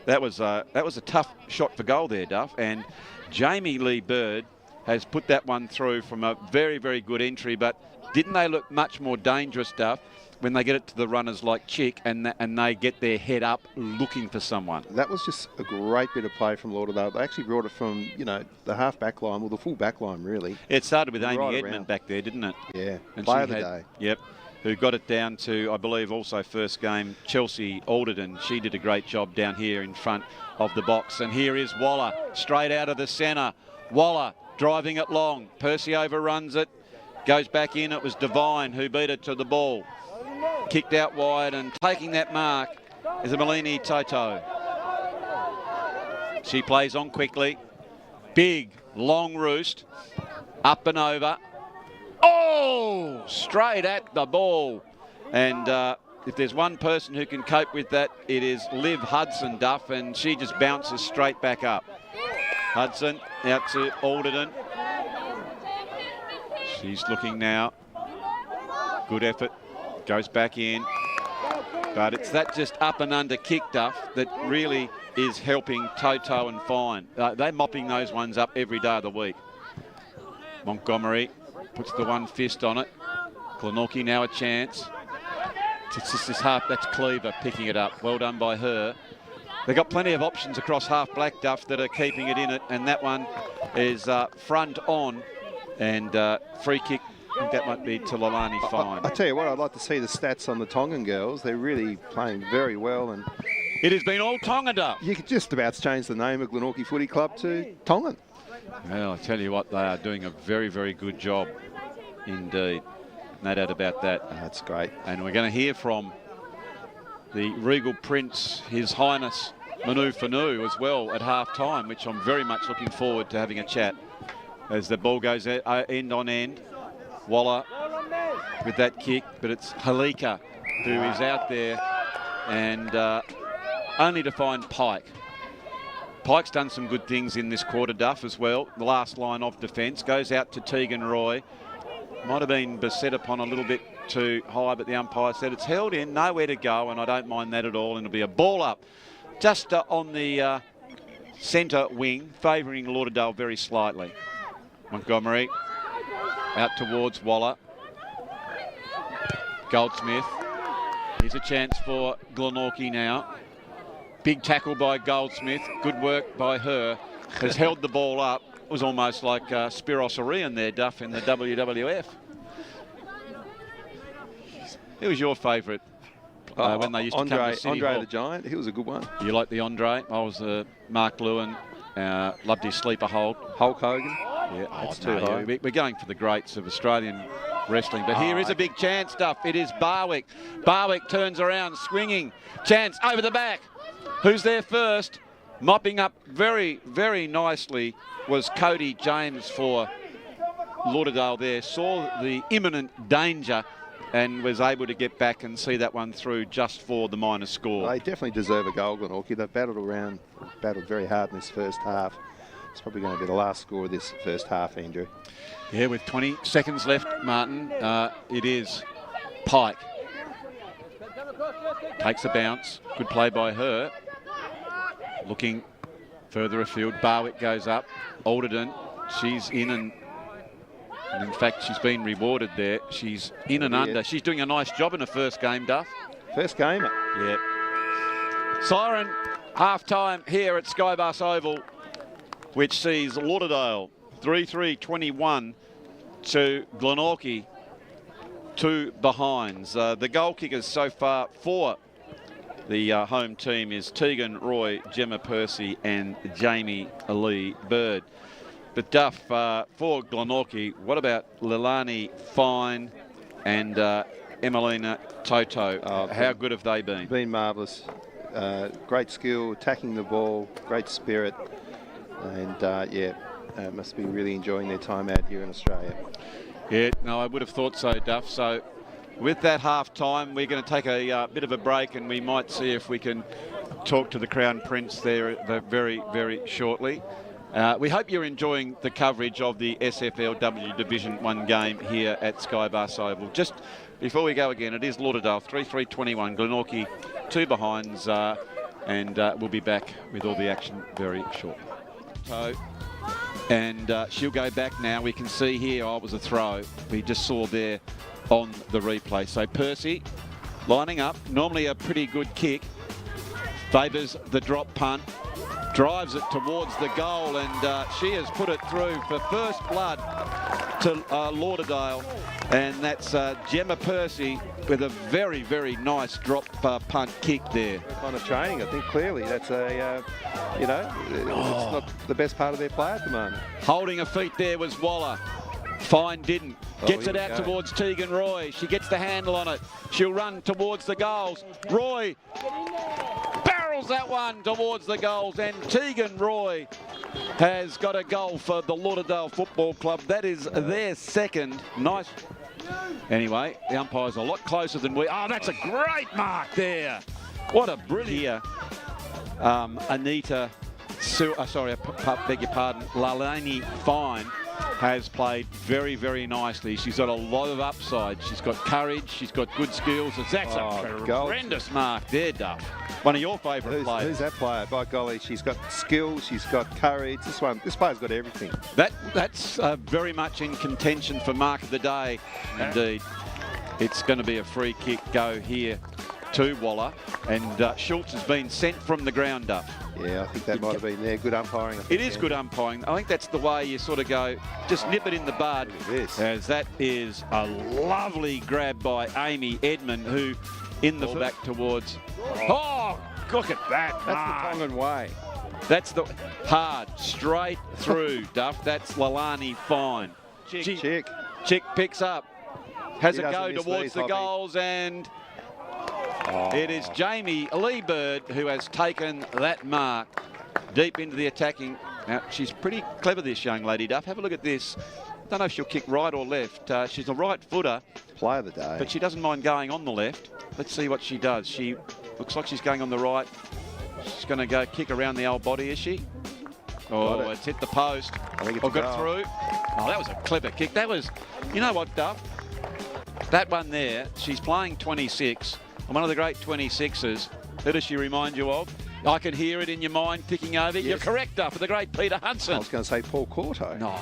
that was a tough shot for goal there, Duff. And Jamie Lee Bird has put that one through from a very, very good entry, but didn't they look much more dangerous, Duff, when they get it to the runners like Chick and they get their head up looking for someone? That was just a great bit of play from Lauderdale. They actually brought it from, you know, the half back line, well, the full back line, really. It started with Amy Right Edmond around. back there, didn't it? Yeah, And play she of the had, day. Yep, who got it down to, I believe, also first game, Chelsea Alderton. She did a great job down here in front of the box. And here is Waller, straight out of the centre. Waller driving it long. Percy overruns it, goes back in. It was Devine who beat it to the ball. Kicked out wide, and taking that mark is Emelini Toto. She plays on quickly. Big, long roost. Up and over. Oh, straight at the ball. And if there's one person who can cope with that, it is Liv Hudson, Duff, and she just bounces straight back up. Hudson out to Alderton. She's looking now. Good effort. Goes back in. But it's that just up and under kick, Duff, that really is helping Toto and Fine. They're mopping those ones up every day of the week. Montgomery puts the one fist on it. Glenorchy now a chance. It's just this half, that's Cleaver picking it up. Well done by her. They've got plenty of options across half black, Duff, that are keeping it in it, and that one is front on, and free kick. I think that might be to Leilani Fine. I tell you what, I'd like to see the stats on the Tongan girls. They're really playing very well, and It has been all Tonga, Duff. you could just about change the name of Glenorchy Footy Club to Tongan. Well, I tell you what, they are doing a very, very good job indeed. No doubt about that. That's great. And we're going to hear from the Regal Prince, His Highness Manu Fanu, as well at half-time, which I'm very much looking forward to having a chat as the ball goes end on end. Waller with that kick, but it's Halika who is out there, and only to find Pike. Pike's done some good things in this quarter, Duff, as well. The last line of defence goes out to Tegan Roy. Might have been beset upon a little bit too high, but the umpire said it's held in, nowhere to go, and I don't mind that at all. And it'll be a ball up just on the centre wing, favouring Lauderdale very slightly. Montgomery out towards Waller. Goldsmith. Here's a chance for Glenorchy now. Big tackle by Goldsmith. Good work by her. Has held the ball up. It was almost like Spiros Orion there, Duff, in the WWF. Who was your favourite when they used to come to City Andre Hall? the Giant, he was a good one. You like the Andre? I was Mark Lewin. Loved his sleeper hold. Hulk Hogan. Yeah, That's too high. We're going for the greats of Australian wrestling. But here is a big chance, Duff. It is Barwick. Barwick turns around, swinging. Chance over the back. Who's there first? Mopping up very, very nicely was Cody James for Lauderdale there. Saw the imminent danger and was able to get back and see that one through just for the minor score. They definitely deserve a goal, Glenorchy. They've battled very hard in this first half. It's probably going to be the last score of this first half, Andrew. Yeah, with 20 seconds left, Martin, it is Pike. Takes a bounce. Good play by her. Looking further afield. Barwick goes up. Alderton, she's in and in fact, she's been rewarded there. She's in and under. She's doing a nice job in her first game, Duff. First game. Yeah. Siren, half-time here at Skybus Oval, which sees Lauderdale 3-3-21 to Glenorchy 2 behinds. The goal kickers so far for the home team is Tegan Roy, Gemma Percy and Jamie Lee Bird. But Duff, for Glenorchy, what about Leilani Fine and Emelina Toto? How good have they been? Been marvellous. Great skill, attacking the ball, great spirit. And must be really enjoying their time out here in Australia. Yeah, no, I would have thought so, Duff. So with that half-time, we're going to take a bit of a break, and we might see if we can talk to the Crown Prince there very, very shortly. We hope you're enjoying the coverage of the SFLW Division 1 game here at Skybus Oval. Just before we go again, it is Lauderdale 3-3-21, Glenorchy 2 behinds, and we'll be back with all the action very shortly. So And she'll go back now. We can see here, it was a throw. We just saw there on the replay. So Percy lining up, normally a pretty good kick. Favours the drop punt, drives it towards the goal, and she has put it through for first blood to Lauderdale. And that's Gemma Percy with a very, very nice drop punt kick there. Kind of training, I think clearly that's a, it's not the best part of their play at the moment. Holding her feet there was Waller. Fine didn't. Gets it out towards Tegan Roy. She gets the handle on it. She'll run towards the goals. Roy barrels that one towards the goals, and Tegan Roy has got a goal for the Lauderdale Football Club. That is their second. Nice. Anyway, the umpire's a lot closer than we. Oh, that's a great mark there. What a brilliant. Anita, beg your pardon, Lalani Fine has played very, very nicely. She's got a lot of upside. She's got courage. She's got good skills. That's a horrendous mark there, Duff. One of your favourite players. Who's that player? By golly, she's got skills. She's got courage. This player's got everything. That's very much in contention for mark of the day. Indeed, it's going to be a free kick go here to Waller, and Schultz has been sent from the ground up. Yeah, I think that might have been there. Good umpiring. It is good umpiring. I think that's the way you sort of go, just nip it in the bud. As that is a lovely grab by Amy Edmond, who in the back towards. Oh, look at that. That's the Tongan way. That's the hard, straight through, Duff. That's Lalani Fine. Chick picks up. Has a go towards the goals, and it is Jamie Lee-Bird who has taken that mark deep into the attacking. Now, she's pretty clever, this young lady, Duff. Have a look at this. Don't know if she'll kick right or left. She's a right footer. Player of the day. But she doesn't mind going on the left. Let's see what she does. She looks like she's going on the right. She's going to go kick around the old body, is she? Oh, it's hit the post. I think got it through. Oh, that was a clever kick. That was, you know what, Duff? That one there, she's playing 26. One of the great 26ers. Who does she remind you of? I can hear it in your mind ticking over. Yes. You're correct, Duff, for the great Peter Hudson. I was going to say Paul Corto. No.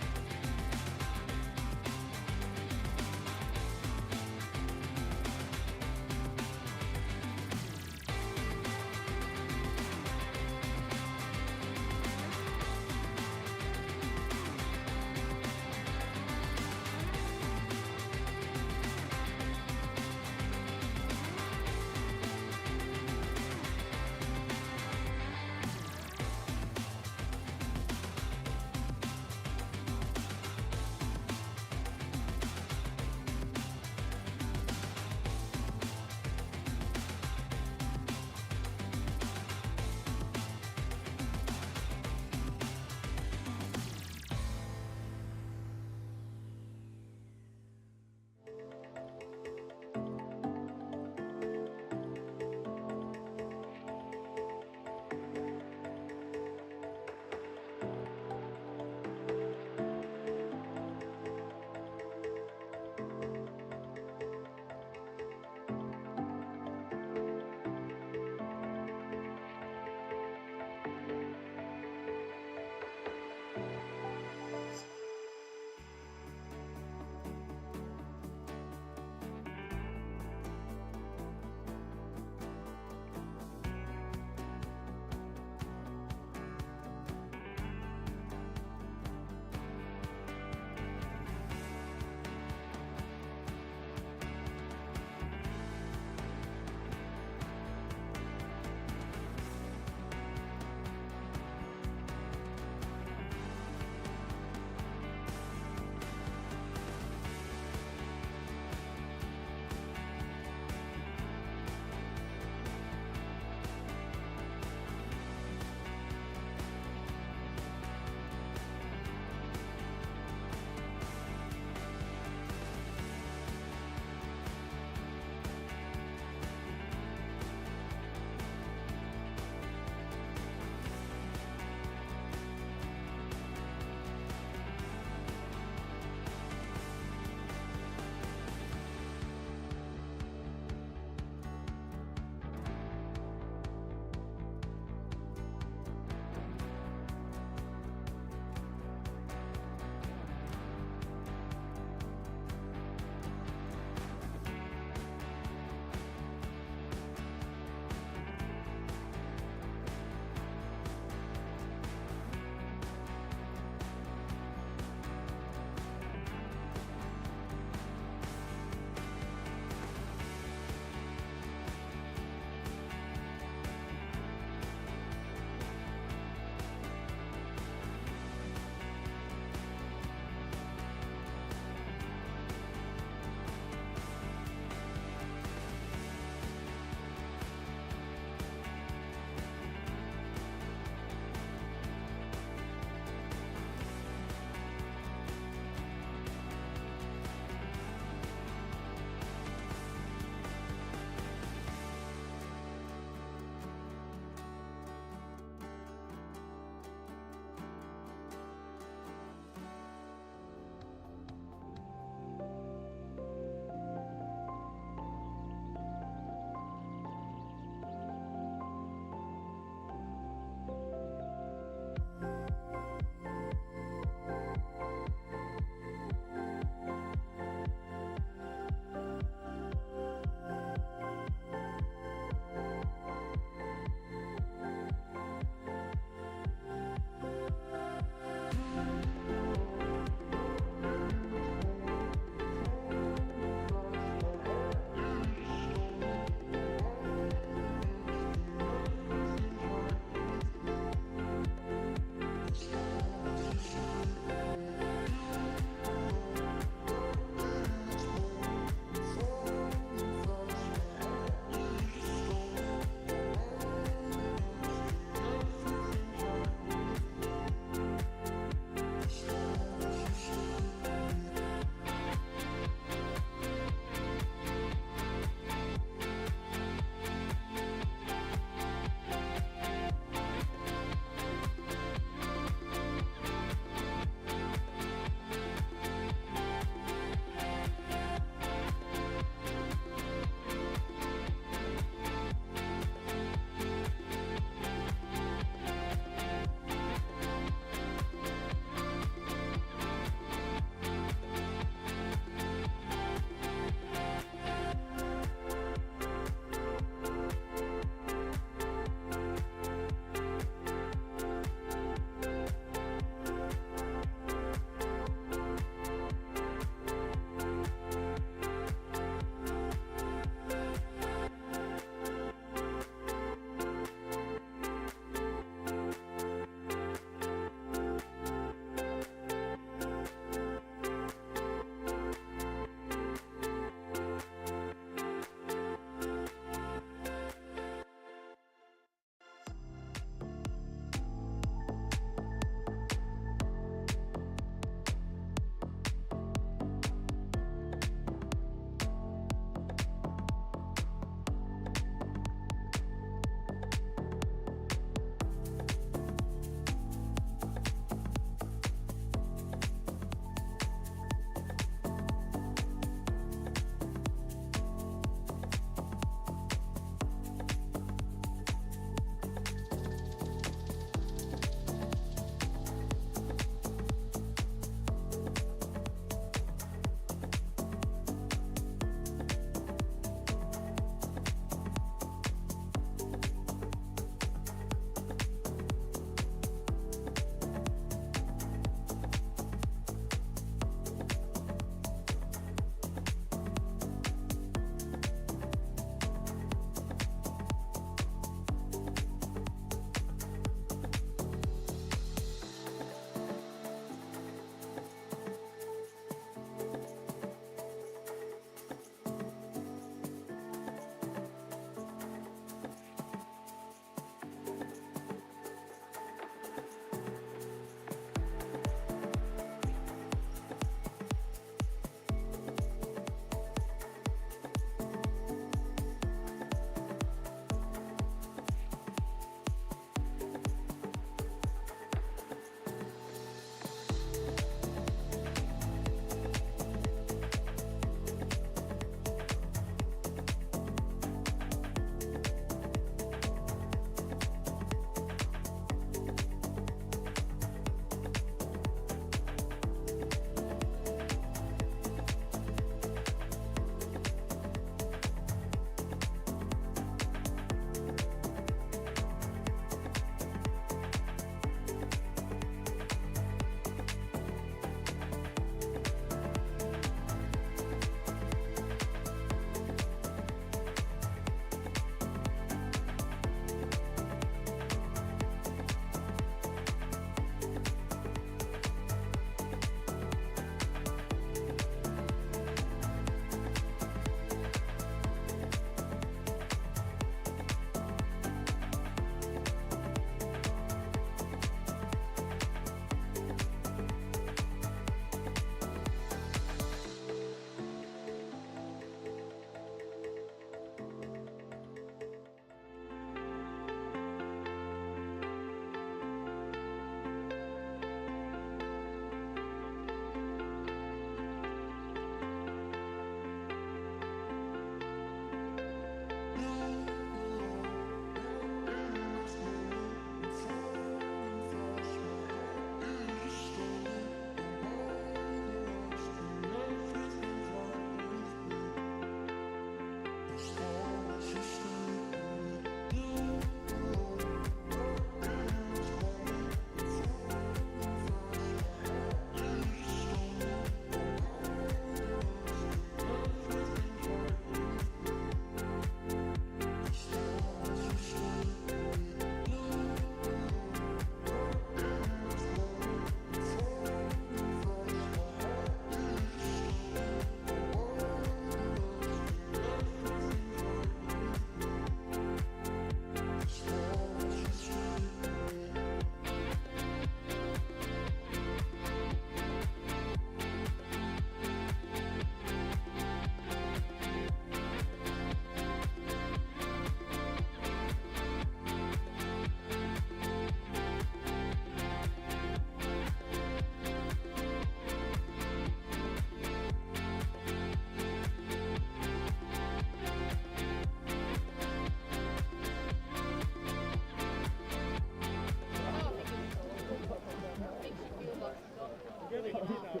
So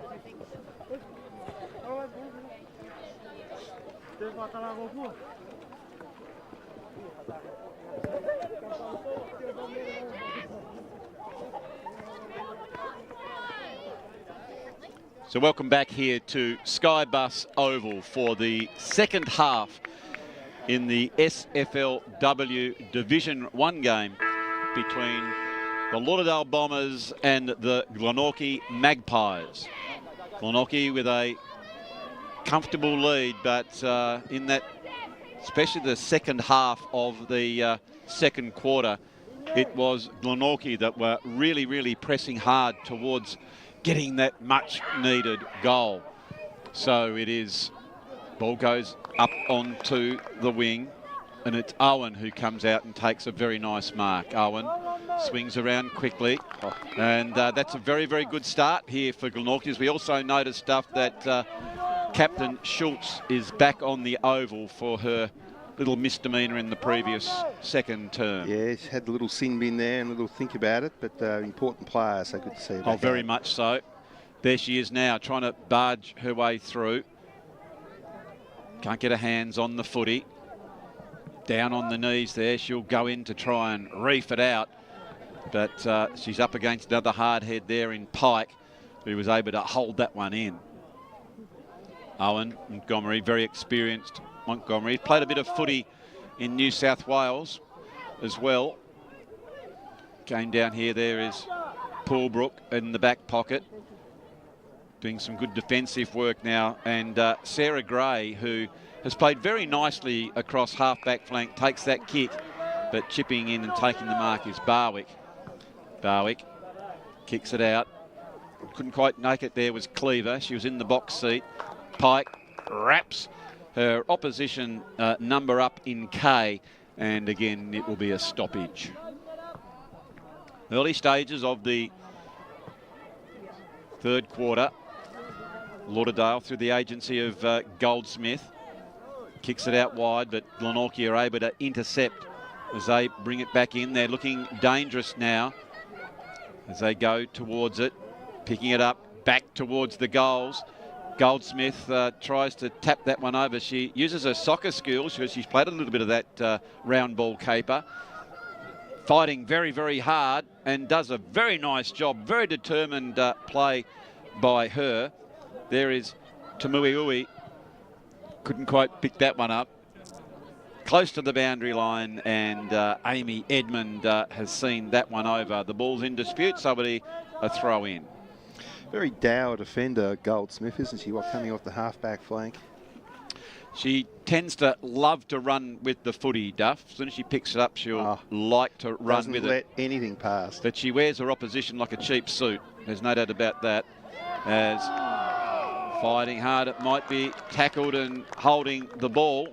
welcome back here to Skybus Oval for the second half in the SFLW Division 1 game between the Lauderdale Bombers and the Glenorchy Magpies. Glenorchy with a comfortable lead, but in that, especially the second half of the second quarter, it was Glenorchy that were really pressing hard towards getting that much needed goal. So it is, ball goes up onto the wing, and it's Owen who comes out and takes a very nice mark. Owen swings around quickly, and that's a very good start here for Glenorchy. As we also noticed, stuff that Captain Schultz is back on the oval for her little misdemeanour in the previous second term. Yeah, he's had a little sin bin there and a little think about it, but important player, so good to see her. Oh, very much so. There she is now, trying to barge her way through. Can't get her hands on the footy. Down on the knees there. She'll go in to try and reef it out, but she's up against another hard head there in Pike, who was able to hold that one in. Owen Montgomery, very experienced Montgomery. Played a bit of footy in New South Wales as well. Came down here, there is Paulbrook in the back pocket, doing some good defensive work now. And Sarah Gray, who has played very nicely across half-back flank, takes that kick, but chipping in and taking the mark is Barwick. Barwick kicks it out. Couldn't quite make it there was Cleaver. She was in the box seat. Pike wraps her opposition number up in K, and again it will be a stoppage. Early stages of the third quarter. Lauderdale through the agency of Goldsmith kicks it out wide, but Glenorchy are able to intercept as they bring it back in. They're looking dangerous now as they go towards it, picking it up back towards the goals. Goldsmith tries to tap that one over. She uses her soccer skills because she's played a little bit of that round ball caper. Fighting very hard and does a very nice job. Very determined play by her. There is Tamuiui. Couldn't quite pick that one up. Close to the boundary line, and Amy Edmund has seen that one over. The ball's in dispute, so it'll be a throw in. Very dour defender, Goldsmith, isn't she? Coming off the half-back flank. She tends to love to run with the footy, Duff. As soon as she picks it up, she'll like to run with it. Doesn't let anything pass. But she wears her opposition like a cheap suit. There's no doubt about that. As fighting hard, it might be tackled and holding the ball.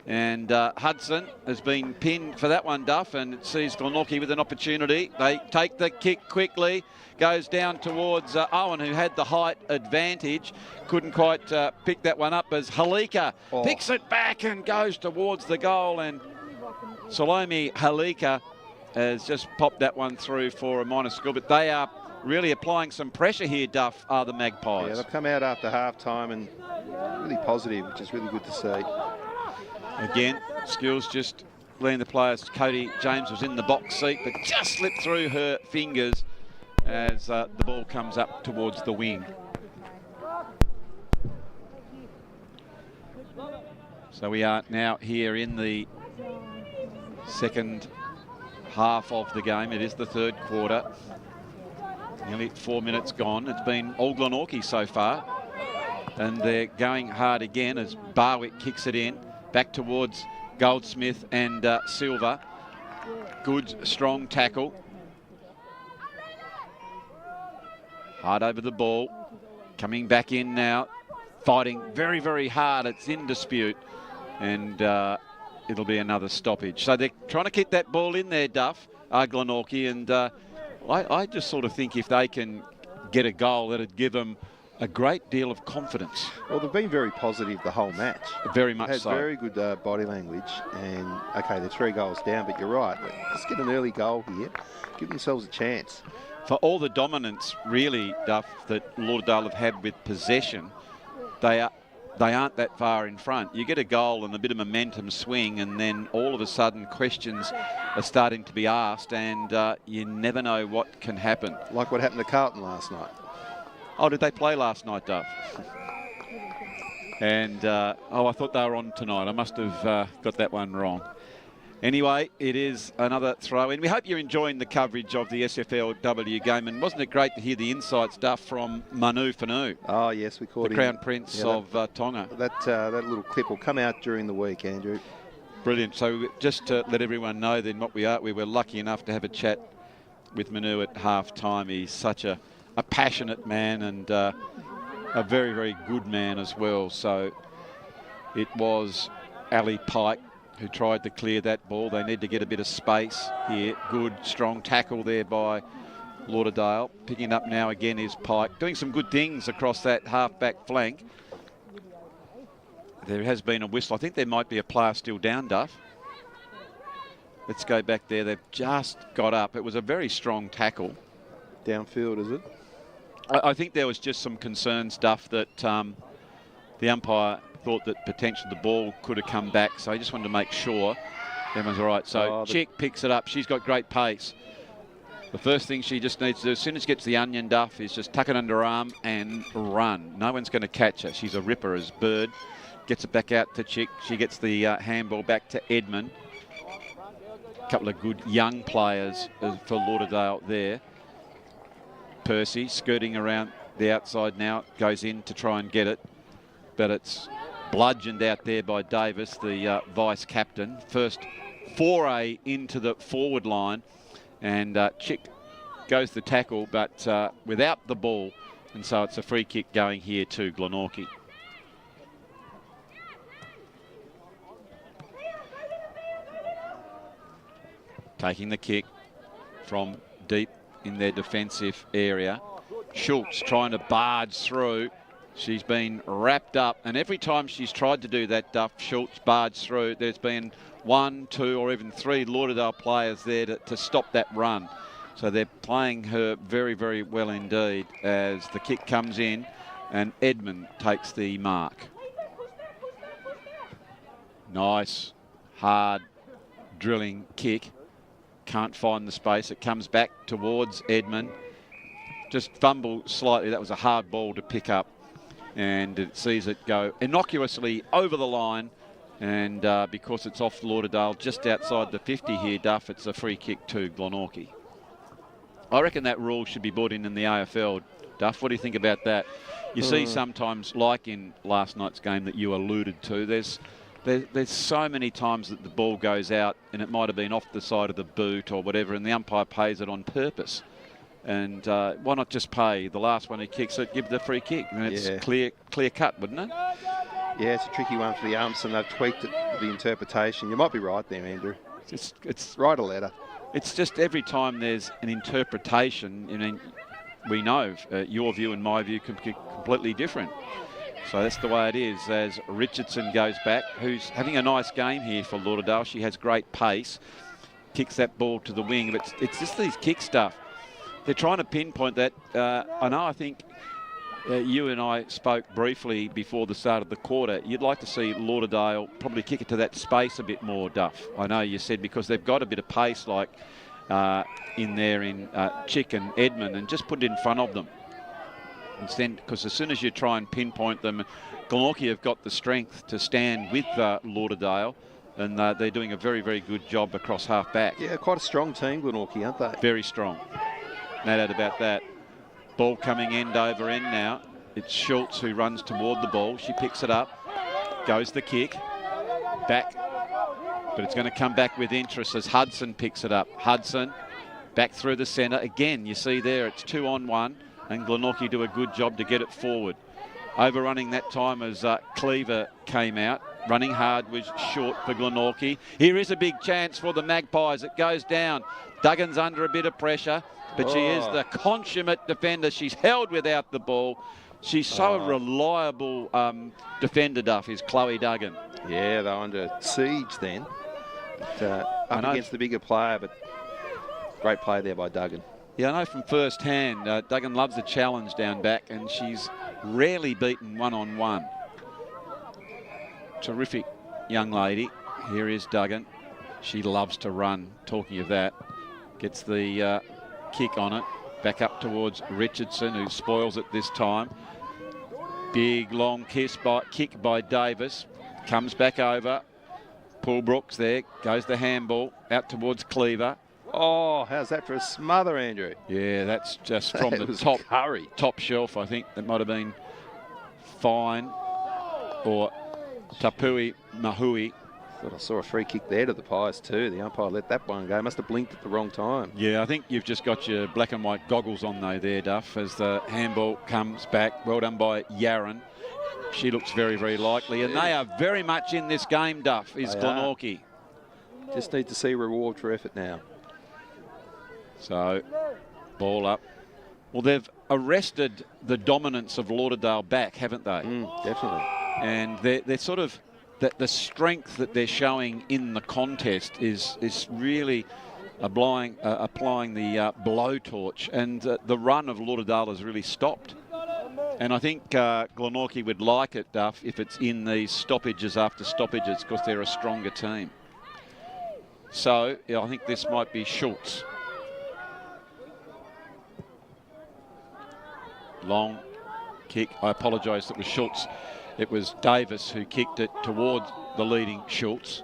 And Hudson has been pinned for that one, Duff, and it sees Glenorchy with an opportunity. They take the kick quickly. Goes down towards Owen, who had the height advantage. Couldn't quite pick that one up as Halika picks it back and goes towards the goal. And Salome Halika has just popped that one through for a minor score. But they are really applying some pressure here, Duff, are the Magpies. Yeah, they've come out after half-time and really positive, which is really good to see. Again, Skills just leading the players. Cody James was in the box seat, but just slipped through her fingers as the ball comes up towards the wing. So we are now here in the second half of the game. It is the third quarter. Nearly 4 minutes gone. It's been all Glenorchy so far. And they're going hard again as Barwick kicks it in. Back towards Goldsmith and Silva. Good, strong tackle. Hard over the ball. Coming back in now. Fighting very hard. It's in dispute. And it'll be another stoppage. So they're trying to keep that ball in there, Duff, Glenorchy. And I just sort of think if they can get a goal, that'd give them a great deal of confidence. Well, they've been very positive the whole match. Very much so. Very good body language. And, okay, they're 3 goals down, but you're right. Let's get an early goal here. Give themselves a chance. for all the dominance, really, Duff, that Lauderdale have had with possession, they aren't that far in front. You get a goal and a bit of momentum swing, and then all of a sudden questions are starting to be asked, and you never know what can happen. Like what happened to Carlton last night. Oh, did they play last night, Duff? And, I thought they were on tonight. I must have got that one wrong. Anyway, it is another throw-in. We hope you're enjoying the coverage of the SFLW game. And wasn't it great to hear the inside stuff from Manu Fanu? Oh, yes, we caught the him. Crown Prince of Tonga. That little clip will come out during the week, Andrew. Brilliant. So just to let everyone know then what we are, we were lucky enough to have a chat with Manu at half-time. He's such a passionate man and a very, very good man as well. So it was Ali Pike who tried to clear that ball. They need to get a bit of space here. Good, strong tackle there by Lauderdale. Picking up now again is Pike. Doing some good things across that half-back flank. There has been a whistle. I think there might be a player still down, Duff. Let's go back there. They've just got up. It was a very strong tackle. Downfield, is it? I think there was just some concerns, Duff, that the umpire thought that potentially the ball could have come back. So I just wanted to make sure everyone's all right. So Chick picks it up. She's got great pace. The first thing she just needs to do as soon as she gets the onion, Duff, is just tuck it under her arm and run. No one's going to catch her. She's a ripper as Bird. Gets it back out to Chick. She gets the handball back to Edmund. A couple of good young players for Lauderdale there. Percy skirting around the outside now. Goes in to try and get it. But it's bludgeoned out there by Davis, the vice captain. First foray into the forward line. And Chick goes the tackle, but without the ball. And so it's a free kick going here to Glenorchy. Taking the kick from deep in their defensive area. Schultz trying to barge through. She's been wrapped up, and every time she's tried to do that, Duff, Schultz barged through, there's been 1, 2 or even 3 Lauderdale players there to stop that run. So they're playing her very, very well indeed as the kick comes in and Edmund takes the mark. Nice, hard, drilling kick. Can't find the space. It comes back towards Edmund. Just fumble slightly. That was a hard ball to pick up. And it sees it go innocuously over the line. And because it's off Lauderdale, just outside the 50 here, Duff, it's a free kick to Glenorchy. I reckon that rule should be brought in the AFL. Duff, what do you think about that? You see sometimes, like in last night's game that you alluded to, there's so many times that the ball goes out and it might have been off the side of the boot or whatever, and the umpire pays it on purpose. And why not just pay the last one who kicks it, give the free kick? And it's clear cut, wouldn't it? Yeah, it's a tricky one for the umps, and they've tweaked it, the interpretation. You might be right there, Andrew. It's write a letter. It's just every time there's an interpretation, I mean, we know your view and my view can be completely different. So that's the way it is as Richardson goes back, who's having a nice game here for Lauderdale. She has great pace, kicks that ball to the wing, but it's just these kick stuff. They're trying to pinpoint that. I know, I think you and I spoke briefly before the start of the quarter. You'd like to see Lauderdale probably kick it to that space a bit more, Duff. I know you said because they've got a bit of pace like in there in Chick and Edmund, and just put it in front of them. Instead, because as soon as you try and pinpoint them, Glenorchy have got the strength to stand with Lauderdale, and they're doing a very, very good job across half back. Yeah, quite a strong team, Glenorchy, aren't they? Very strong. No doubt about that. Ball coming end over end now. It's Schultz who runs toward the ball. She picks it up. Goes the kick. Back. But it's going to come back with interest as Hudson picks it up. Hudson back through the centre. Again, you see there it's 2-on-1. And Glenorchy do a good job to get it forward. Overrunning that time as Cleaver came out. Running hard was short for Glenorchy. Here is a big chance for the Magpies. It goes down. Duggan's under a bit of pressure, but she is the consummate defender. She's held without the ball. She's so reliable defender, Duff, is Chloe Duggan. Yeah, they're under siege then. But, up against the bigger player, but great play there by Duggan. Yeah, I know from first hand, Duggan loves a challenge down back, and she's rarely beaten one-on-one. Terrific young lady. Here is Duggan. She loves to run. Talking of that, gets the kick on it. Back up towards Richardson, who spoils it this time. Big long kick by Davis. Comes back over. Paul Brooks there. Goes the handball out towards Cleaver. Oh, how's that for a smother, Andrew? Yeah, that's just from the top shelf. I think that might have been Fine or Tapui Mahui. Thought I saw a free kick there to the Pies too. The umpire let that one go. Must have blinked at the wrong time. Yeah, I think you've just got your black and white goggles on though there, Duff, as the handball comes back. Well done by Yaron. She looks very, very likely. And they are very much in this game, Duff, is Glenorchy. Just need to see reward for effort now. So, ball up. Well, they've arrested the dominance of Lauderdale back, haven't they? Definitely. And they're sort of, the strength that they're showing in the contest is really applying the blowtorch. And the run of Lauderdale has really stopped. And I think Glenorchy would like it, Duff, if it's in these stoppages after stoppages, because they're a stronger team. So, yeah, I think this might be Schultz. Long kick. I apologise, it was Schultz. It was Davis who kicked it towards the leading Schultz,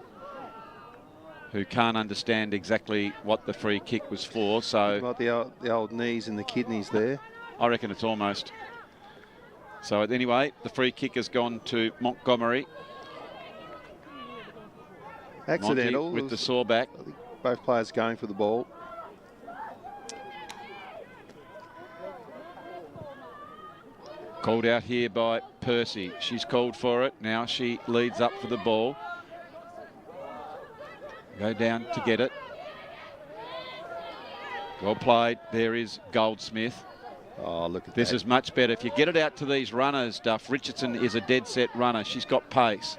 who can't understand exactly what the free kick was for. So like the old knees and the kidneys there. I reckon it's almost. So anyway, the free kick has gone to Montgomery. Accidental. Monty with the saw back. I think both players going for the ball. Called out here by Percy. She's called for it. Now she leads up for the ball. Go down to get it. Well played. There is Goldsmith. Oh, look at this that. Is much better. If you get it out to these runners, Duff, Richardson is a dead set runner. She's got pace,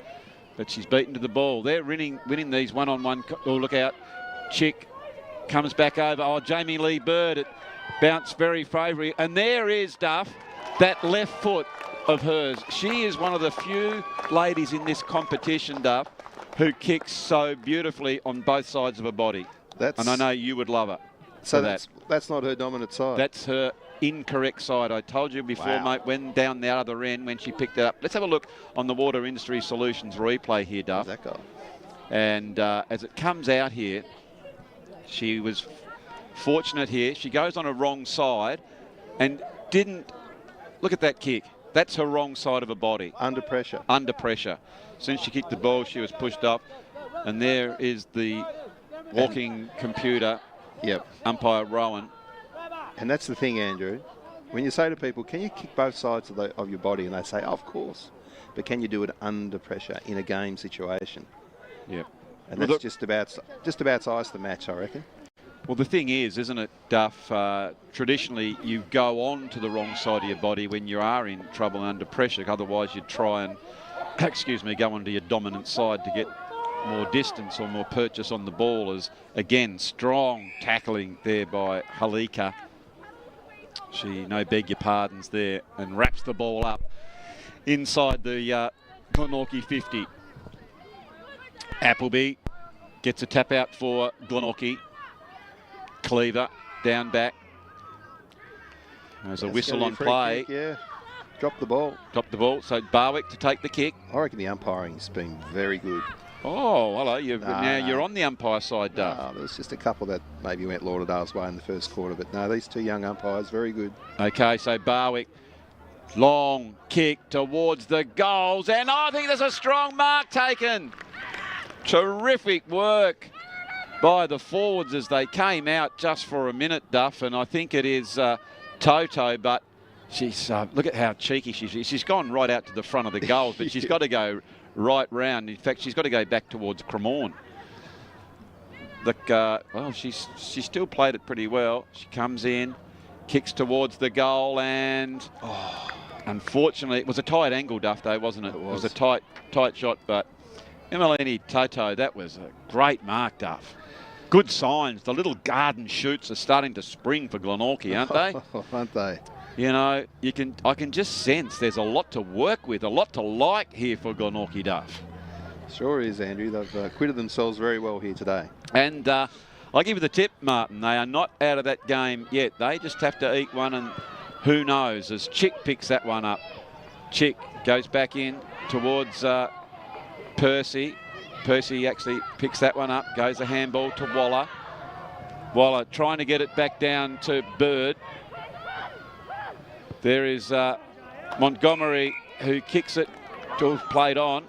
but she's beaten to the ball. They're winning these one-on-one. Oh, look out. Chick comes back over. Oh, Jamie Lee Bird. It bounced very favourably. And there is, Duff, that left foot of hers. She is one of the few ladies in this competition, Duff, who kicks so beautifully on both sides of her body. And I know you would love her. So that's not her dominant side. That's her incorrect side. I told you before, mate, when down the other end when she picked it up. Let's have a look on the Water Industry Solutions replay here, Duff. How's that go? And as it comes out here, she was fortunate here. She goes on a wrong side and didn't... Look at that kick. That's her wrong side of her body. Under pressure. Under pressure. Since she kicked the ball, she was pushed up. And there is the walking computer. Yep. Umpire Rowan. And that's the thing, Andrew. When you say to people, can you kick both sides of your body? And they say, oh, of course. But can you do it under pressure in a game situation? Yep. And that's just about ice the match, I reckon. Well, the thing is, isn't it, Duff, traditionally you go on to the wrong side of your body when you are in trouble under pressure. Otherwise, you'd try and, go onto your dominant side to get more distance or more purchase on the ball. As, again, strong tackling there by Halika. She, no beg your pardons there, and wraps the ball up inside the Glenorchy 50. Appleby gets a tap out for Glenorchy. Cleaver down back. There's a whistle on play. Kick, yeah. Drop the ball. Drop the ball. So Barwick to take the kick. I reckon the umpiring's been very good. Oh, hello. You're on the umpire side, Duff. No, there was just a couple that maybe went Lauderdale's way in the first quarter. But no, these two young umpires, very good. Okay, so Barwick, long kick towards the goals. And I think there's a strong mark taken. Terrific work by the forwards as they came out just for a minute, Duff. And I think it is Toto, but she's look at how cheeky she is. She's gone right out to the front of the goals, but she's got to go right round. In fact, she's got to go back towards Cremorne. Well, she still played it pretty well. She comes in, kicks towards the goal, and unfortunately, it was a tight angle, Duff, though, wasn't it? It was a tight shot, but Emelini Toto, that was a great mark, Duff. Good signs. The little garden shoots are starting to spring for Glenorchy, aren't they? Aren't they? You know, I can just sense there's a lot to work with, a lot to like here for Glenorchy Duff. Sure is, Andrew. They've acquitted themselves very well here today. And I'll give you the tip, Martin. They are not out of that game yet. They just have to eke one, and who knows, as Chick picks that one up. Chick goes back in towards Percy. Percy actually picks that one up, goes a handball to Waller. Waller trying to get it back down to Bird. There is Montgomery who kicks it to have played on.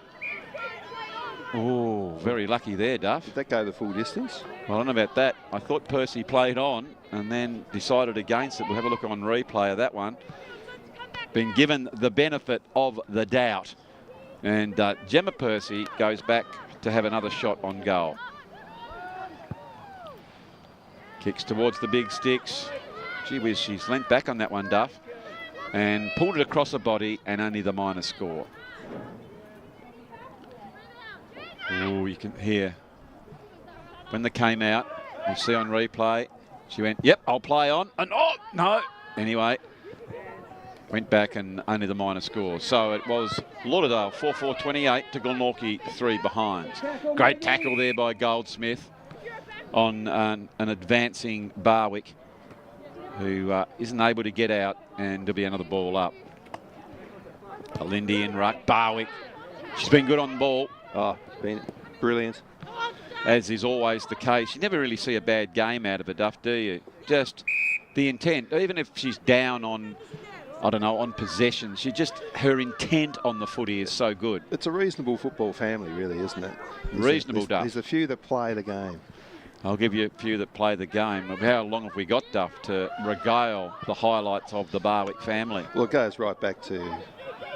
Oh, very lucky there, Duff. Did that go the full distance? Well, I don't know about that. I thought Percy played on and then decided against it. We'll have a look on replay of that one. Been given the benefit of the doubt. And Gemma Percy goes back to have another shot on goal. Kicks towards the big sticks. Gee whiz, she's leant back on that one, Duff, and pulled it across the body, and only the minor score. Oh, you can hear when they came out, you see on replay, she went, yep, I'll play on, and oh, no. Anyway, went back and only the minor score. So it was Lauderdale 4-4-28 to Glenorchy 3 behind. Great tackle there by Goldsmith on an advancing Barwick, who isn't able to get out, and there'll be another ball up. Lindy in ruck. Barwick, she's been good on the ball. Oh, it's been brilliant. As is always the case. You never really see a bad game out of a Duff, do you? Just the intent, even if she's down on, I don't know, on possession, her intent on the footy is so good. It's a reasonable football family, really, isn't it? Reasonable, Duff. There's a few that play the game. I'll give you a few that play the game. How long have we got, Duff, to regale the highlights of the Barwick family? Well, it goes right back to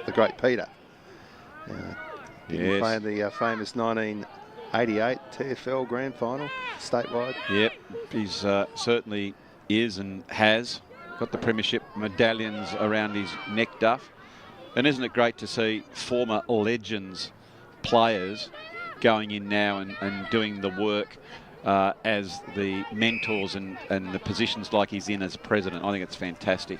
the great Peter. Yes. Playing the famous 1988 TFL Grand Final, statewide. Yep, he's certainly is and has got the premiership medallions around his neck, Duff. And isn't it great to see former legends, players, going in now and doing the work as the mentors and the positions like he's in as president. I think it's fantastic.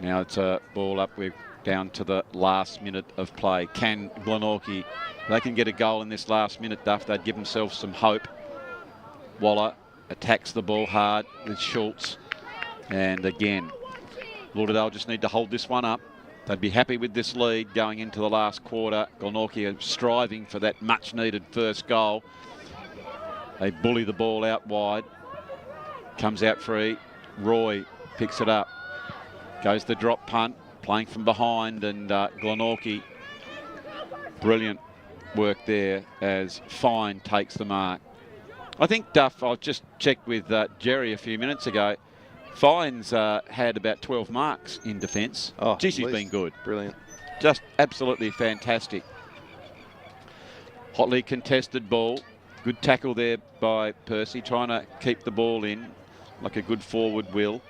Now it's a ball up. We're down to the last minute of play. Can Glenorchy, they can get a goal in this last minute, Duff, they'd give themselves some hope. Waller attacks the ball hard with Schultz. And again, Lauderdale just need to hold this one up. They'd be happy with this lead going into the last quarter. Glenorchy are striving for that much needed first goal. They bully the ball out wide. Comes out free. Roy picks it up. Goes the drop punt, playing from behind, and Glenorchy, brilliant work there as Fine takes the mark. I think, Duff, I've just checked with Jerry a few minutes ago, Fine's had about 12 marks in defence. Oh, gee, she's been good. Brilliant. Just absolutely fantastic. Hotly contested ball. Good tackle there by Percy, trying to keep the ball in like a good forward will.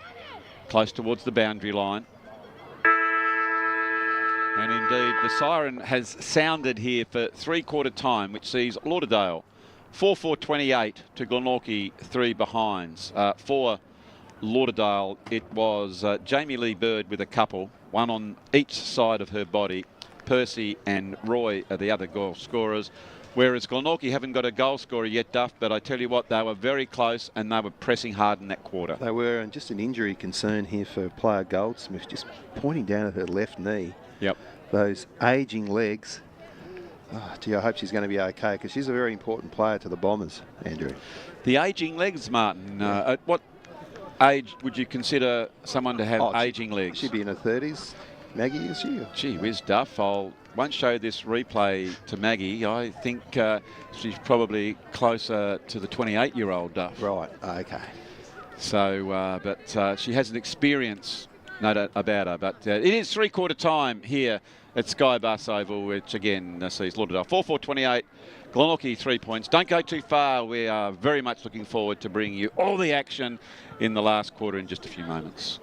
Close towards the boundary line. And indeed, the siren has sounded here for three-quarter time, which sees Lauderdale 4-4-28 to Glenorchy 3 behinds. For Lauderdale, it was Jamie Lee Bird with a couple, one on each side of her body. Percy and Roy are the other goal scorers. Whereas Glenorchy haven't got a goal scorer yet, Duff, but I tell you what, they were very close and they were pressing hard in that quarter. They were, and just an injury concern here for player Goldsmith, just pointing down at her left knee. Yep. Those ageing legs. Oh, gee, I hope she's going to be okay, because she's a very important player to the Bombers, Andrew. The ageing legs, Martin. At what age would you consider someone to have ageing legs? She'd be in her 30s. Maggie, is she? Gee whiz, Duff. I won't show this replay to Maggie. I think she's probably closer to the 28-year-old Duff. Right, okay. So, but she has an experience, no doubt about her. But it is three-quarter time here at Skybus Oval, which again sees Lauderdale 4-4-28. Glenorchy 3 points. Don't go too far. We are very much looking forward to bringing you all the action in the last quarter in just a few moments.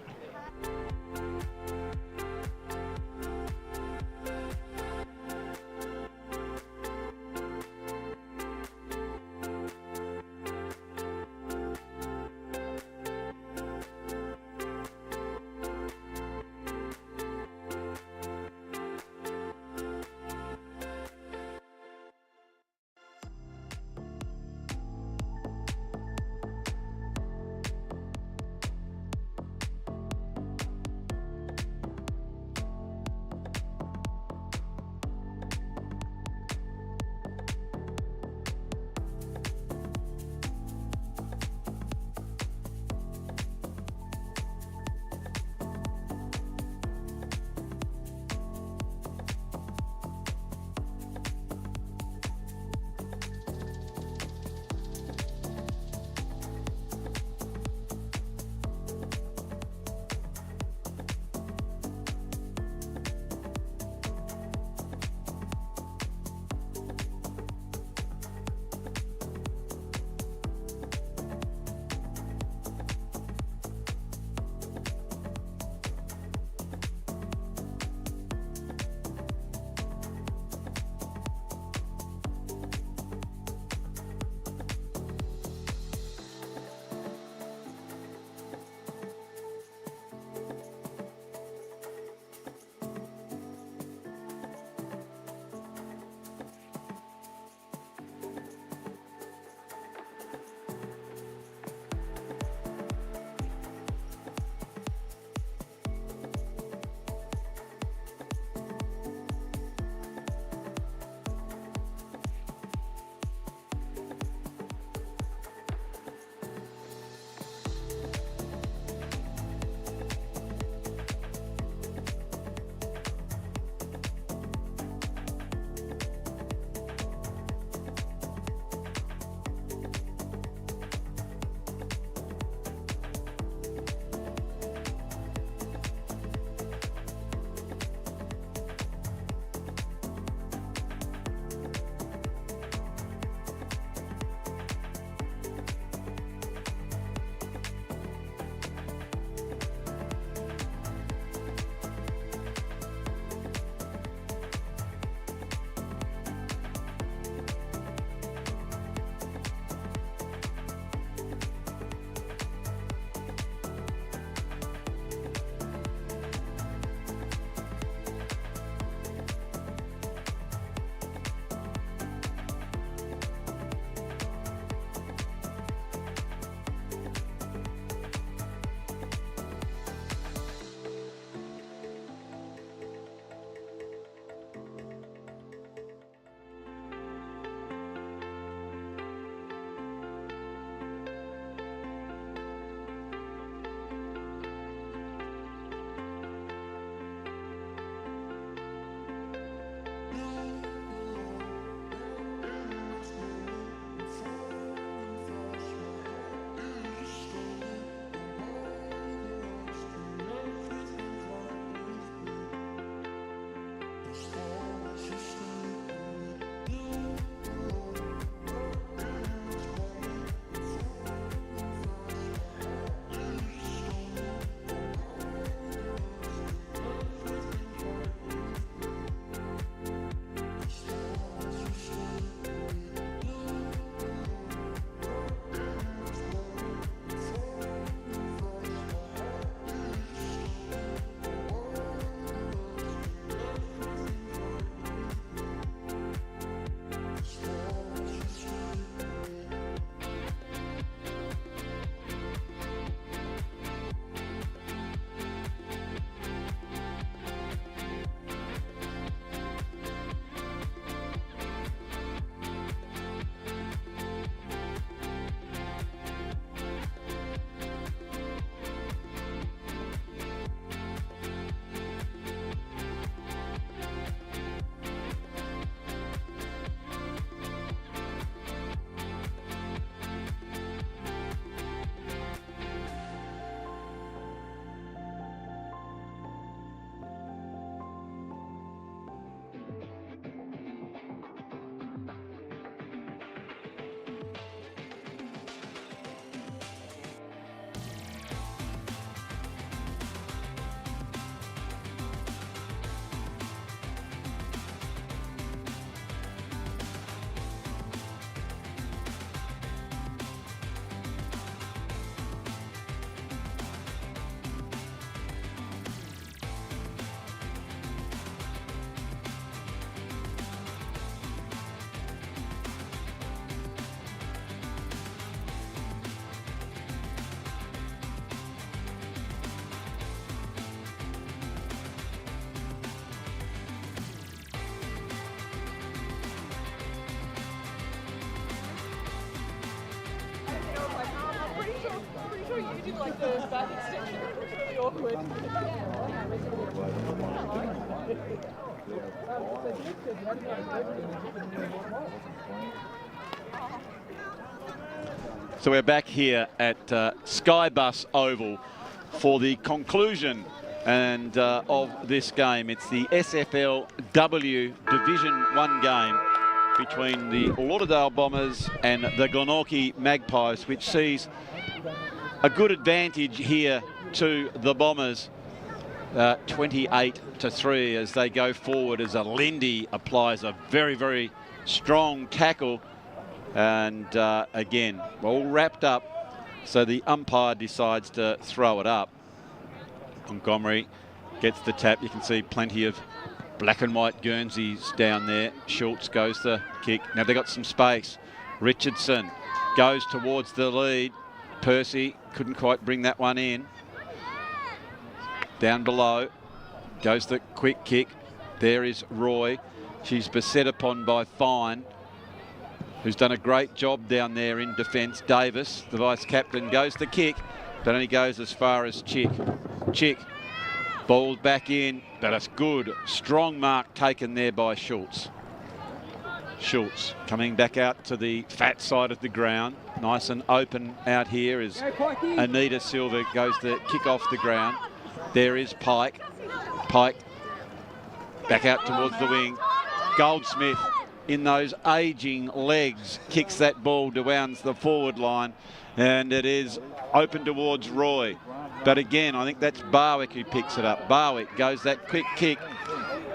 like the back extension. It's really awkward. So we're back here at Skybus Oval for the conclusion and of this game. It's the SFLW Division 1 game between the Lauderdale Bombers and the Glenorchy Magpies, which sees a good advantage here to the Bombers, 28-3 as they go forward, as a Lindy applies a very, very strong tackle. And again, all wrapped up, so the umpire decides to throw it up. Montgomery gets the tap. You can see plenty of black and white Guernseys down there. Schultz goes the kick. Now they've got some space. Richardson goes towards the lead. Percy couldn't quite bring that one in. Down below goes the quick kick. There is Roy. She's beset upon by Fine, who's done a great job down there in defence. Davis, the vice-captain, goes the kick, but only goes as far as Chick. Chick, ball back in, but it's good. Strong mark taken there by Schultz. Schultz coming back out to the fat side of the ground. Nice and open out here as Anita Silva goes the kick off the ground. There is Pike. Pike back out towards the wing. Goldsmith, in those aging legs, kicks that ball down the forward line, and it is open towards Roy. But again, I think that's Barwick who picks it up. Barwick goes that quick kick,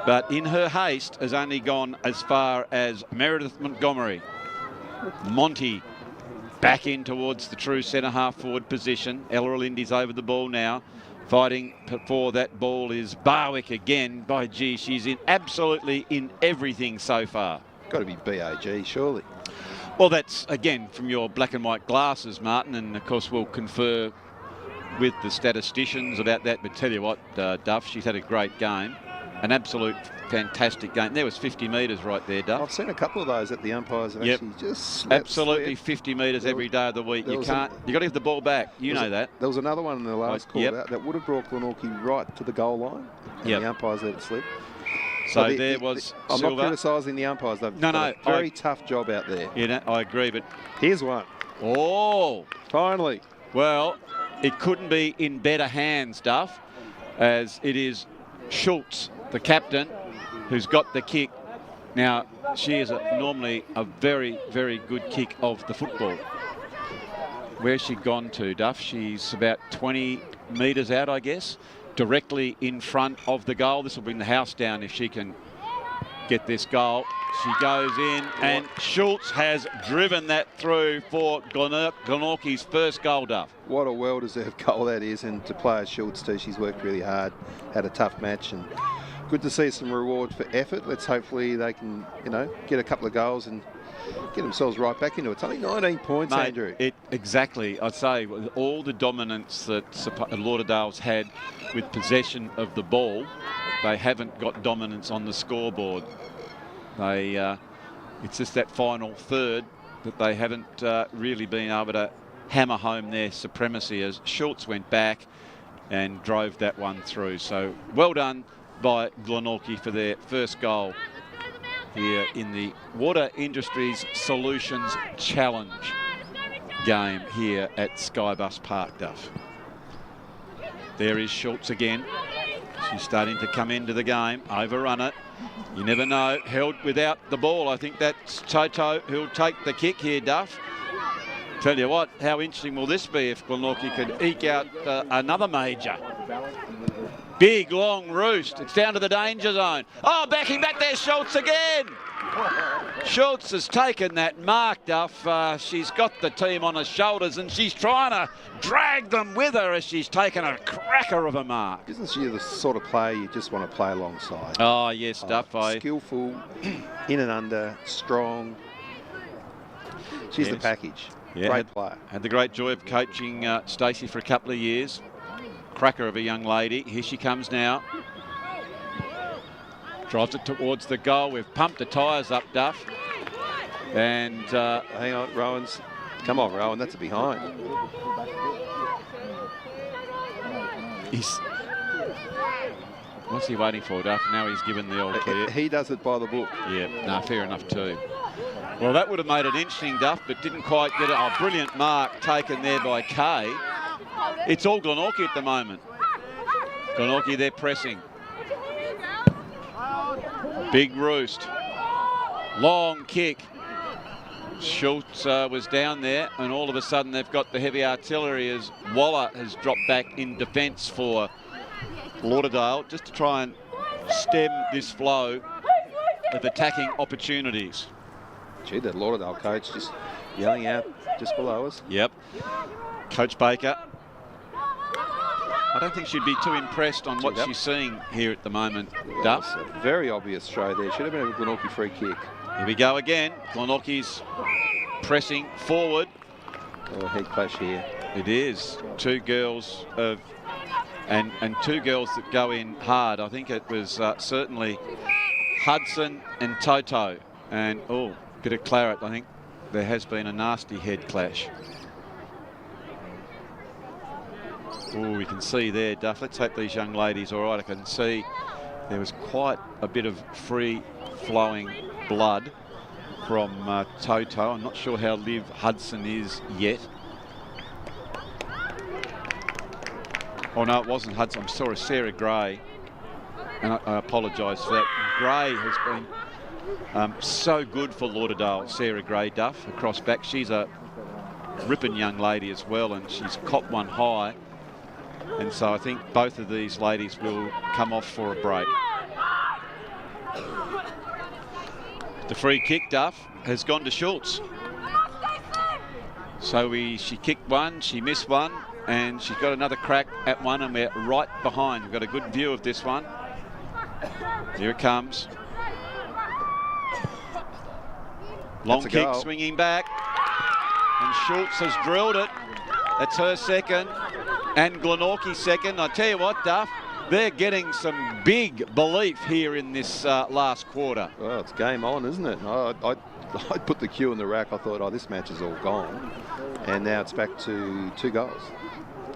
but in her haste has only gone as far as Meredith Montgomery. Monty back in towards the true centre half forward position. Ella Lindy's over the ball now. Fighting for that ball is Barwick again. By gee, she's absolutely in everything so far. Got to be BAG, surely. Well, that's, again, from your black and white glasses, Martin, and of course we'll confer with the statisticians about that. But tell you what, Duff, she's had a great game. An absolute fantastic game. There was 50 metres right there, Duff. I've seen a couple of those at the umpires and actually just slept. Absolutely 50 metres every day of the week. You can't, you got to give the ball back. You know that. There was another one in the last call out that would have brought Glenorchy right to the goal line. And the umpires let it slip. So there was I'm Silva. not criticising the umpires. They've done a very tough job out there. Yeah, I agree, but here's one. Oh, finally. Well, it couldn't be in better hands, Duff, as it is Schultz, the captain, who's got the kick. Now, she is normally a very, very good kick of the football. Where's she gone to, Duff? She's about 20 metres out, I guess, directly in front of the goal. This will bring the house down if she can get this goal. She goes in, and Schultz has driven that through for Glenorchy's first goal, Duff. What a well-deserved goal that is, and to play as Schultz too, she's worked really hard, had a tough match, and good to see some reward for effort. Let's hopefully they can, you know, get a couple of goals and get themselves right back into it. It's only 19 points, mate, Andrew. Exactly. I'd say with all the dominance that Lauderdale's had with possession of the ball, they haven't got dominance on the scoreboard. It's just that final third that they haven't really been able to hammer home their supremacy, as Schultz went back and drove that one through. So well done by Glenorchy for their first goal here in the Water Industries Solutions Challenge game here at Skybus Park, Duff. There is Schultz again. She's starting to come into the game, overrun it. You never know. Held without the ball. I think that's Toto who'll take the kick here, Duff. Tell you what, how interesting will this be if Glenorchy could eke out another major. Big, long roost. It's down to the danger zone. Oh, backing back there, Schultz again. Schultz has taken that mark, Duff. She's got the team on her shoulders, and she's trying to drag them with her as she's taken a cracker of a mark. Isn't she the sort of player you just want to play alongside? Oh, yes, Duff. Skillful, in and under, strong. She's the package. Yeah, great player. Had the great joy of coaching Stacey for a couple of years. Cracker of a young lady. Here she comes now. Drives it towards the goal. We've pumped the tyres up, Duff. And hang on, Rowan's. Come on, Rowan, that's a behind. What's he waiting for, Duff? Now he's given the all clear. He does it by the book. Yeah, no, fair enough too. Well, that would have made it interesting, Duff, but didn't quite get it. Oh, brilliant mark taken there by Kay. It's all Glenorchy at the moment. Glenorchy, they're pressing. Big roost. Long kick. Schultz was down there, and all of a sudden they've got the heavy artillery as Waller has dropped back in defence for Lauderdale, just to try and stem this flow of attacking opportunities. Gee, that Lauderdale coach just yelling out just below us. Yep. Coach Baker. I don't think she'd be too impressed on what she's seeing here at the moment, Duff. A very obvious throw there. Should have been a Glenorchy free kick. Here we go again. Glenorchy's pressing forward. Oh, head clash here. It is. Two girls of and two girls that go in hard. I think it was certainly Hudson and Toto. And, oh, bit of claret. I think there has been a nasty head clash. Oh, we can see there, Duff. Let's hope these young ladies all right. I can see there was quite a bit of free-flowing blood from Toto. I'm not sure how Liv Hudson is yet. Oh, no, it wasn't Hudson. I'm sorry, Sarah Gray. And I apologise for that. Gray has been so good for Lauderdale, Sarah Gray, Duff, across back. She's a ripping young lady as well, and she's copped one high. And so I think both of these ladies will come off for a break. The free kick, Duff, has gone to Schultz. So she kicked one, she missed one, and she's got another crack at one, and we're right behind. We've got a good view of this one. Here it comes. Long kick, goal. swinging back. And Schultz has drilled it. That's her second. And Glenorchy second. I tell you what, Duff, they're getting some big belief here in this last quarter. Well, it's game on, isn't it? I put the cue in the rack. I thought, oh, this match is all gone. And now it's back to 2 goals.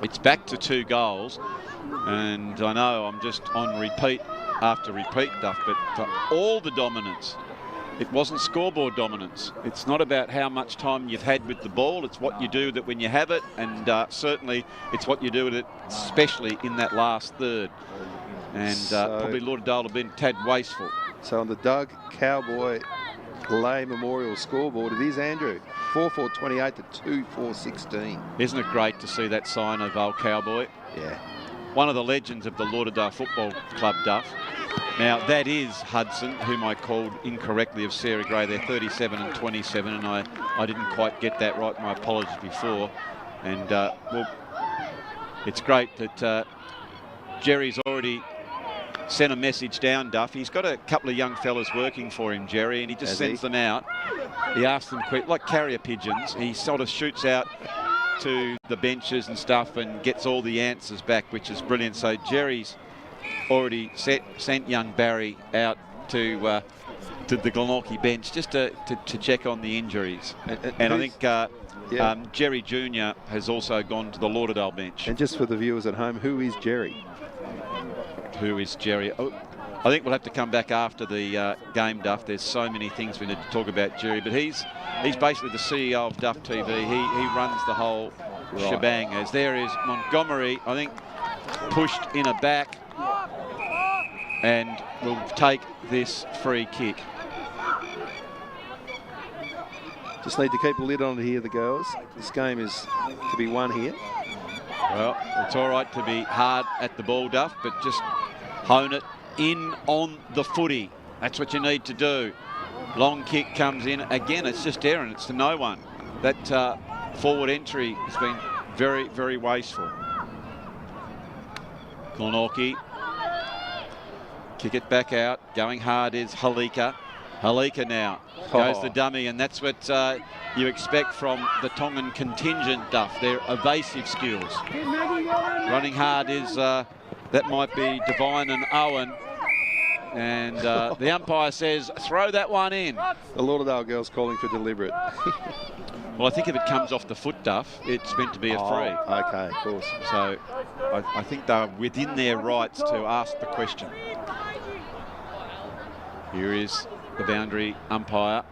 It's back to 2 goals. And I know I'm just on repeat after repeat, Duff, but for all the dominance, it wasn't scoreboard dominance. It's not about how much time you've had with the ball. It's what you do that when you have it, and certainly it's what you do with it, especially in that last third. And probably Lauderdale have been a tad wasteful. So on the Doug Cowboy Lay Memorial scoreboard, it is Andrew. 4-4-28 to 2-4-16. Isn't it great to see that sign of old Cowboy? Yeah. One of the legends of the Lauderdale Football Club, Duff. Now, that is Hudson, whom I called incorrectly of Sarah Gray. They're 37 and 27, and I didn't quite get that right. My apologies before. And, well, it's great that Jerry's already sent a message down, Duff. He's got a couple of young fellas working for him, Jerry, and he just sends them out. He asks them quick, like carrier pigeons. He sort of shoots out to the benches and stuff and gets all the answers back, which is brilliant. So Jerry's already sent young Barry out to the Glenorchy bench just to check on the injuries. And I think Jerry Jr. has also gone to the Lauderdale bench. And just for the viewers at home, who is Jerry? Who is Jerry? Oh, I think we'll have to come back after the game, Duff. There's so many things we need to talk about Jerry, but he's basically the CEO of Duff TV. He runs the whole shebang. As there is Montgomery, I think, pushed in a back, and will take this free kick. Just need to keep a lid on it here, the girls. This game is to be won here. Well, it's all right to be hard at the ball, Duff, but just hone it in on the footy. That's what you need to do. Long kick comes in. Again, it's just errant. It's to no one. That forward entry has been very, very wasteful. Glenorchy. Kick it back out. Going hard is Halika. Halika now goes the dummy, and that's what you expect from the Tongan contingent, Duff. Their evasive skills. Running hard is, that might be Devine and Owen. And the umpire says, throw that one in. The Lauderdale girls calling for deliberate. Well, I think if it comes off the foot, Duff, it's meant to be a free. Okay, of course. So I think they're within their rights to ask the question. Here is the boundary umpire.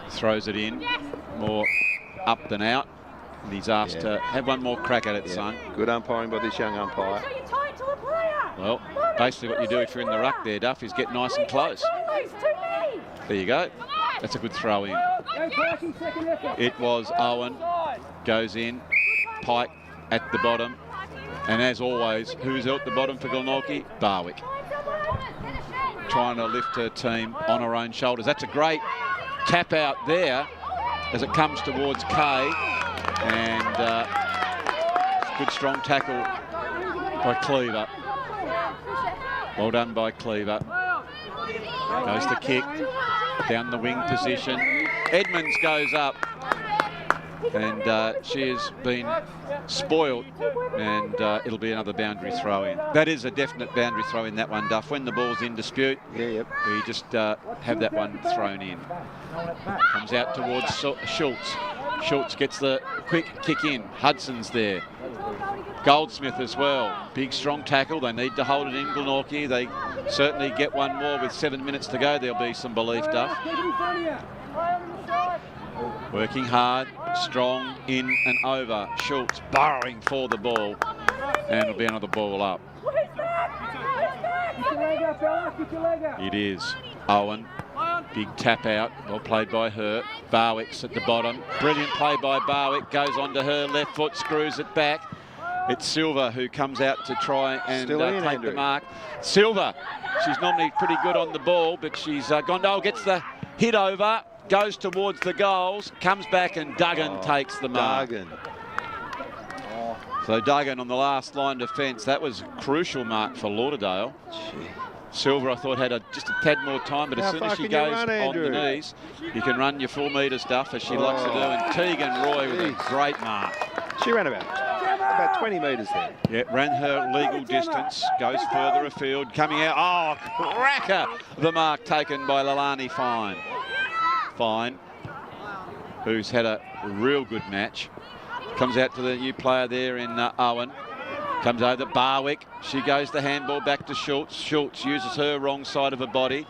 Throws it in. More up than out. And he's asked to have one more crack at it, son. Good umpiring by this young umpire. Well, basically what you do if you're in the ruck there, Duff, is get nice and close. There you go. That's a good throw in. It was Owen. Goes in. Pike at the bottom. And as always, who's out the bottom for Glenorchy? Barwick. Trying to lift her team on her own shoulders. That's a great tap out there as it comes towards Kay. And good strong tackle by Cleaver. Well done by Cleaver. Goes the kick. Down the wing position. Edmonds goes up. And she has been spoiled. And it'll be another boundary throw in. That is a definite boundary throw in, that one, Duff. When the ball's in dispute, we just have that one thrown in. Comes out towards Schultz. Schultz gets the quick kick in. Hudson's there. Goldsmith as well. Big, strong tackle. They need to hold it in, Glenorchy. They certainly get one more with 7 minutes to go. There'll be some belief, Duff. Working hard, strong, in and over. Schultz burrowing for the ball. And it'll be another ball up. It is Owen. Big tap out. Well played by her. Barwick's at the bottom. Brilliant play by Barwick. Goes onto her left foot, screws it back. It's Silver who comes out to try and take the mark. Silver, she's normally pretty good on the ball, but she's gone. Oh, gets the hit over, goes towards the goals, comes back, and Duggan takes the mark. So Duggan on the last line defence. That was a crucial mark for Lauderdale. Silver, I thought, had just a tad more time, but as soon as she goes on the knees, you can run your full metre stuff, as she likes to do. And Tegan Roy with a great mark. She ran about 20 metres there. Yeah, ran her legal distance, goes further afield, coming out. Oh, cracker! The mark taken by Lalani Fine. Fine, who's had a real good match. Comes out to the new player there in Owen. Comes over to Barwick. She goes the handball back to Schultz. Schultz uses her wrong side of her body.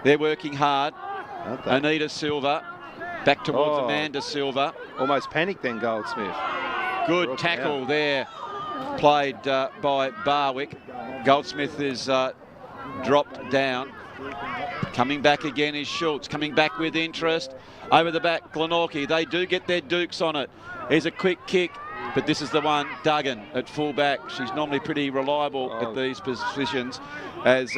They're working hard. Anita Silver back towards Amanda Silver. Almost panicked then, Goldsmith. Good tackle there, played by Barwick. Goldsmith is dropped down. Coming back again is Schultz. Coming back with interest. Over the back, Glenorchy. They do get their dukes on it. Here's a quick kick. But this is the one, Duggan at full back. She's normally pretty reliable at these positions, as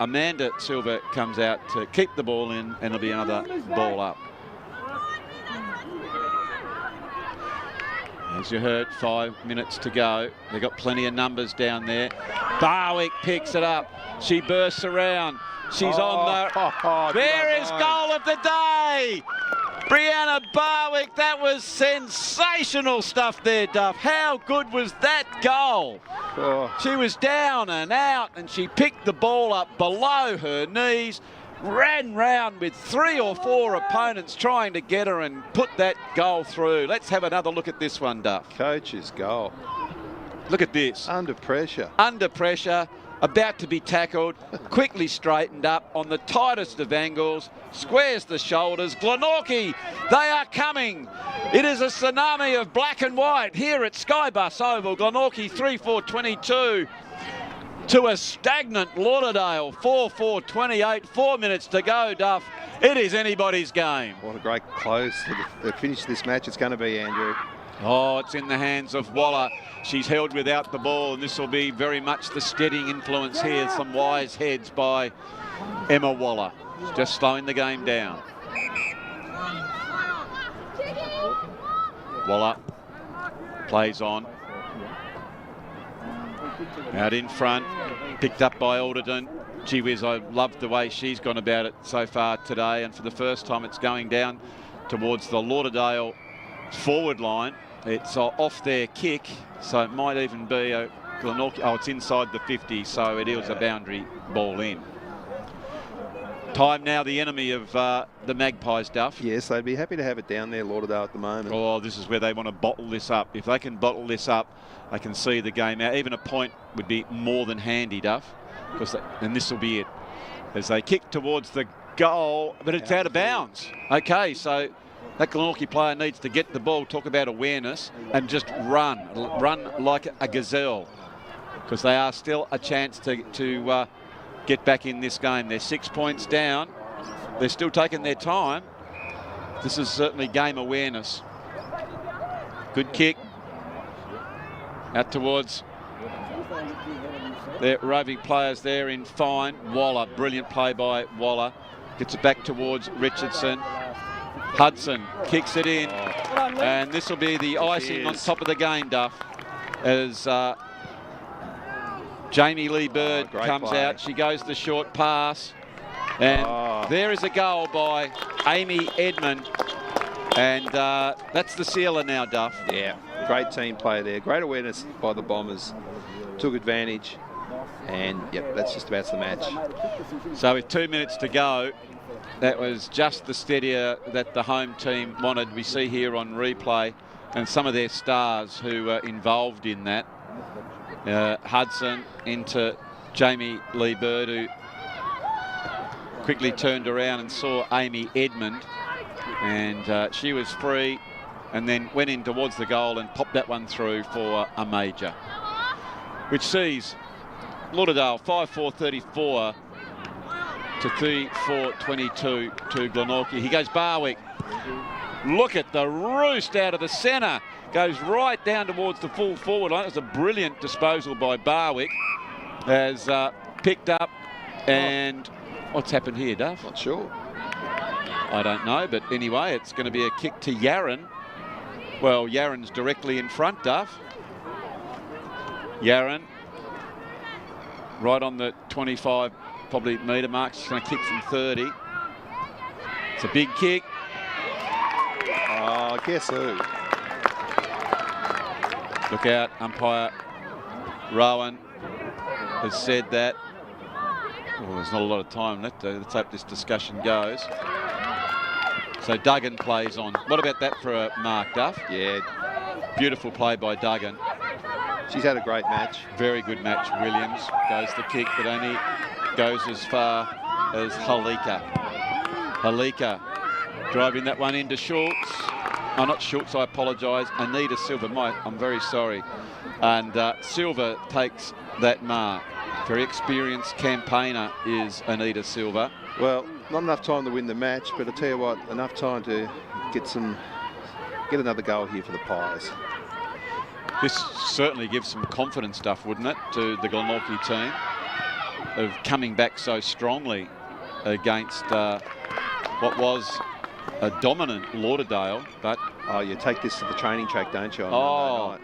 Amanda Silver comes out to keep the ball in, and it'll be another ball up. As you heard, 5 minutes to go. They've got plenty of numbers down there. Barwick picks it up. She bursts around. She's on the... There is goal of the day! Brianna Barwick, that was sensational stuff there, Duff. How good was that goal? She was down and out, and she picked the ball up below her knees, ran round with 3 or 4 opponents trying to get her and put that goal through. Let's have another look at this one, Duff. Coach's goal. Look at this. Under pressure. Under pressure. About to be tackled, quickly straightened up on the tightest of angles, squares the shoulders. Glenorchy, they are coming. It is a tsunami of black and white here at Skybus Oval. Glenorchy 3-4-22 to a stagnant Lauderdale 4-4-28. 4 minutes to go, Duff. It is anybody's game. What a great close to finish this match it's going to be, Andrew. Oh, it's in the hands of Waller. She's held without the ball, and this will be very much the steadying influence here. Some wise heads by Emma Waller. Just slowing the game down. Waller plays on. Out in front, picked up by Alderton. Gee whiz, I love the way she's gone about it so far today, and for the first time it's going down towards the Lauderdale forward line. It's off their kick, so it might even be a Glenorchy. Oh, it's inside the 50, so it is a boundary ball in. Time now the enemy of the Magpies, Duff. Yes, they'd be happy to have it down there, Lauderdale, at the moment. Oh, this is where they want to bottle this up. If they can bottle this up, I can see the game out. Even a point would be more than handy, Duff. And this will be it. As they kick towards the goal, but it's out of bounds. Okay, so that Glenorchy player needs to get the ball, talk about awareness, and just run like a gazelle, because they are still a chance to get back in this game. They're 6 points down. They're still taking their time. This is certainly game awareness. Good kick. Out towards their roving players there in fine. Waller, brilliant play by Waller. Gets it back towards Richardson. Hudson kicks it in. And this will be the icing on top of the game, Duff, as Jamie Lee Bird comes out. She goes the short pass. And there is a goal by Amy Edmund. And that's the sealer now, Duff. Yeah, great team play there. Great awareness by the Bombers. Took advantage. And, yep, that's just about the match. So with 2 minutes to go, that was just the steadier that the home team wanted. We see here on replay, and some of their stars who were involved in that. Hudson into Jamie Lee Bird, who quickly turned around and saw Amy Edmund, and she was free and then went in towards the goal and popped that one through for a major, which sees Lauderdale 5-4-34 to 3-4-22 to Glenorchy. He goes Barwick. Look at the roost out of the centre. Goes right down towards the full forward line. It was a brilliant disposal by Barwick. Has picked up, and what's happened here, Duff? Not sure. I don't know, but anyway, it's going to be a kick to Yarran. Well, Yarran's directly in front, Duff. Yarran, right on the 25 probably metre mark. She's going to kick from 30. It's a big kick. Oh, guess who? Look out, umpire Rowan has said that. Well, there's not a lot of time left. Let's hope this discussion goes. So Duggan plays on. What about that for a mark, Duff? Yeah. Beautiful play by Duggan. She's had a great match. Very good match. Williams goes the kick, but only goes as far as Halika. Halika driving that one into Schultz. Oh, not Schultz, I apologise. Anita Silver. I'm very sorry. And Silver takes that mark. Very experienced campaigner is Anita Silver. Well, not enough time to win the match, but I tell you what, enough time to get another goal here for the Pies. This certainly gives some confidence, Duff, wouldn't it, to the Glenorchy team of coming back so strongly against what was a dominant Lauderdale. But you take this to the training track, don't you? On Monday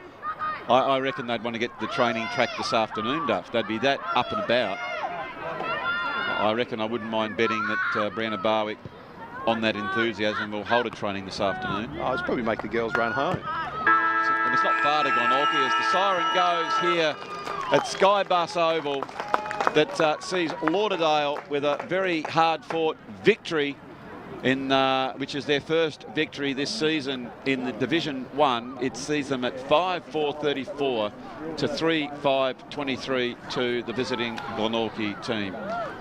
night. I reckon they'd want to get to the training track this afternoon, Duff. They'd be that up and about. I reckon I wouldn't mind betting that Brianna Barwick, on that enthusiasm, will hold a training this afternoon. It's probably make the girls run home. And it's not far to Glenorchy as the siren goes here at Skybus Oval, that sees Lauderdale with a very hard-fought victory, in which is their first victory this season in the Division 1. It sees them at 5-4-34 to 3-5-23 to the visiting Glenorchy team.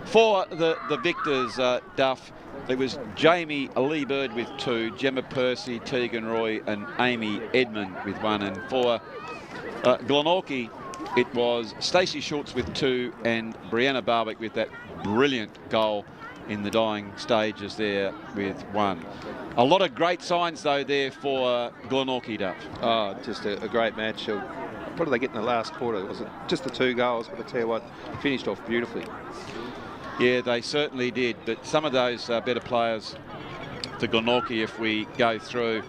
For the victors, Duff, it was Jamie Lee Bird with 2, Gemma Percy, Tegan Roy and Amy Edmund with 1. And for Glenorchy, it was Stacey Schultz with 2 and Brianna Barwick with that brilliant goal in the dying stages there with 1. A lot of great signs, though, there for Glenorchy, Duff. Just a great match. What did they get in the last quarter? Was it just the 2 goals? But I tell you what, finished off beautifully. Yeah, they certainly did. But some of those better players to Glenorchy, if we go through.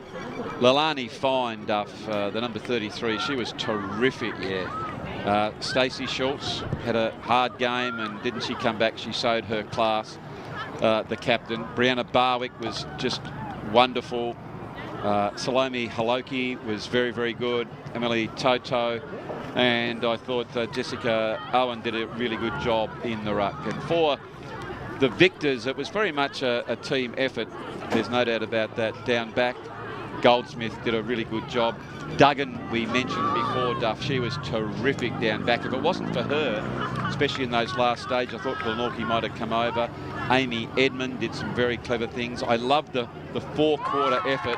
Leilani Fine, Duff, the number 33, she was terrific. Yeah. Stacey Schultz had a hard game, and didn't she come back? She showed her class. The captain, Brianna Barwick, was just wonderful. Salome Haloki was very, very good. Emily Toto, and I thought Jessica Owen did a really good job in the ruck. And for the victors, it was very much a team effort. There's no doubt about that. Down back, Goldsmith did a really good job. Duggan, we mentioned before, Duff, she was terrific down back. If it wasn't for her, especially in those last stages, I thought Glenorchy might have come over. Amy Edmund did some very clever things. I loved the four-quarter effort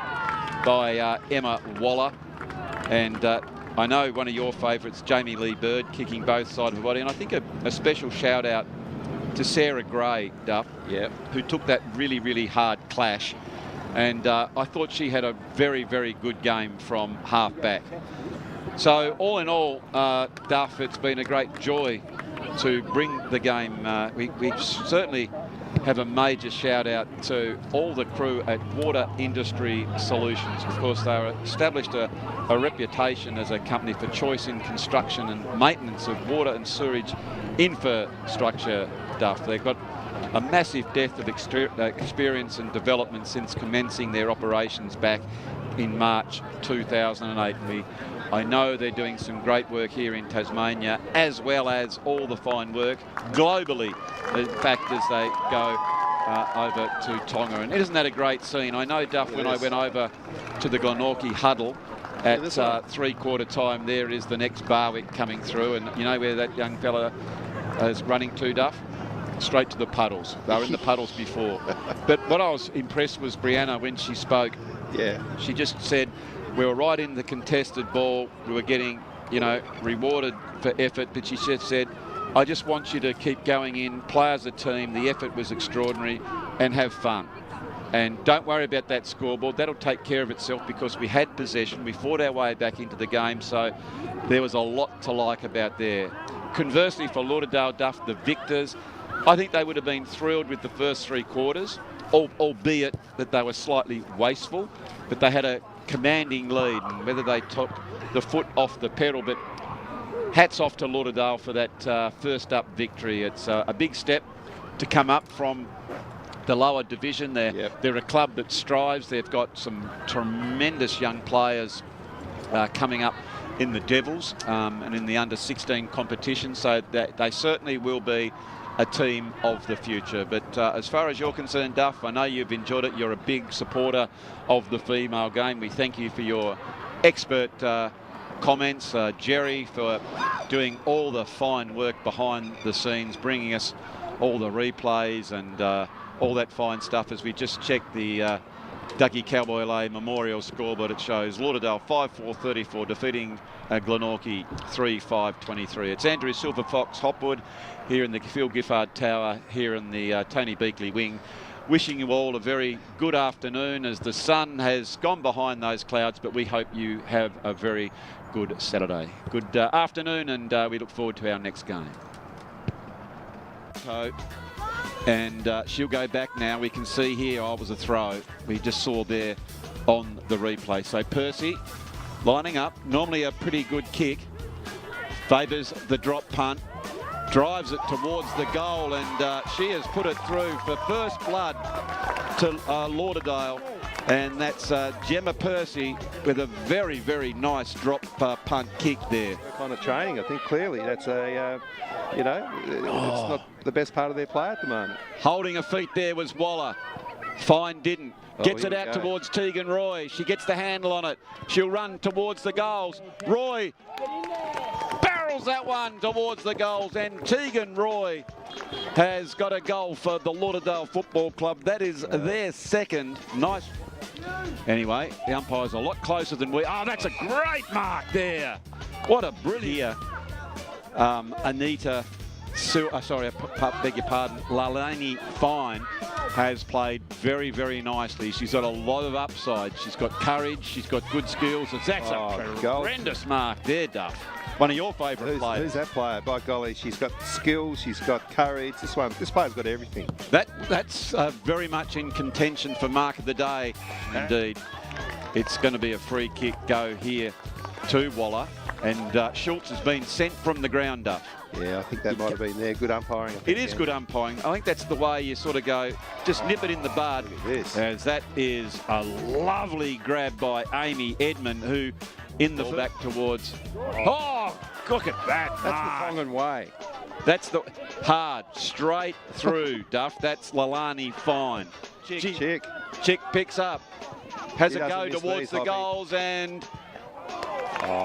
by Emma Waller. And I know one of your favourites, Jamie Lee Bird, kicking both sides of the body. And I think a special shout-out to Sarah Gray, Duff, who took that really, really hard clash. And I thought she had a very, very good game from half-back. So all in all, Duff, it's been a great joy to bring the game. We certainly have a major shout out to all the crew at Water Industry Solutions. Of course, they established a reputation as a company for choice in construction and maintenance of water and sewerage infrastructure, Duff. They've got a massive depth of experience and development since commencing their operations back in March 2008. I know they're doing some great work here in Tasmania, as well as all the fine work globally, in fact, as they go over to Tonga. And isn't that a great scene? I know, Duff, when I went over to the Glenorchy huddle at three-quarter time, there is the next Barwick coming through, and you know where that young fella is running to, Duff? Straight to the puddles. They were in the puddles before. But what I was impressed was Brianna when she spoke. Yeah. She just said, we were right in the contested ball. We were getting, you know, rewarded for effort. But she just said, I just want you to keep going in, play as a team. The effort was extraordinary and have fun. And don't worry about that scoreboard. That'll take care of itself because we had possession. We fought our way back into the game. So there was a lot to like about there. Conversely, for Lauderdale, Duff, the victors, I think they would have been thrilled with the first three quarters, albeit that they were slightly wasteful, but they had a commanding lead, and whether they took the foot off the pedal. But hats off to Lauderdale for that first up victory. It's a big step to come up from the lower division. They're a club that strives. They've got some tremendous young players coming up in the Devils and in the under-16 competition, so that they certainly will be a team of the future. But as far as you're concerned, Duff, I know you've enjoyed it. You're a big supporter of the female game. We thank you for your expert comments. Jerry for doing all the fine work behind the scenes, bringing us all the replays and all that fine stuff as we just check the Ducky Cowboy Lay Memorial scoreboard. It shows Lauderdale 5-4-34 defeating Glenorchy 3-5-23. It's Andrew Silver Fox Hopwood here in the Phil Giffard Tower here in the Tony Beakley wing, wishing you all a very good afternoon as the sun has gone behind those clouds, but we hope you have a very good Saturday. Good afternoon, and we look forward to our next game. And she'll go back now. We can see here, it was a throw. We just saw there on the replay. So Percy lining up, normally a pretty good kick. Favours the drop punt, drives it towards the goal, and she has put it through for first blood to Lauderdale. And that's Gemma Percy with a very, very nice drop punt kick there. Kind of training, I think clearly that's a, you know, it's not the best part of their play at the moment. Holding her feet there was Waller. Fine didn't. Gets it out towards Tegan Roy. She gets the handle on it. She'll run towards the goals. Roy barrels that one towards the goals, and Tegan Roy has got a goal for the Lauderdale Football Club. That is their second. Nice. Anyway, the umpire's a lot closer than we. Oh, that's a great mark there. What a brilliant. Anita, sorry, I beg your pardon, Lalani Fine has played very, very nicely. She's got a lot of upside. She's got courage. She's got good skills. That's a horrendous mark there, Duff. One of your favourite players. Who's that player? By golly, she's got skills, she's got courage. This player's got everything. That's very much in contention for mark of the day. Indeed. It's going to be a free kick go here to Waller. And Schultz has been sent from the ground up. Yeah, I think that might have been there. Good umpiring. It is good umpiring. I think that's the way you sort of go, just nip it in the bud. Look at this. As that is a lovely grab by Amy Edmund, who in the back towards... Oh, look at that. That's the Tongan way. That's the hard, straight through, Duff. That's Lalani fine. Chick picks up. Has a go towards the goals, and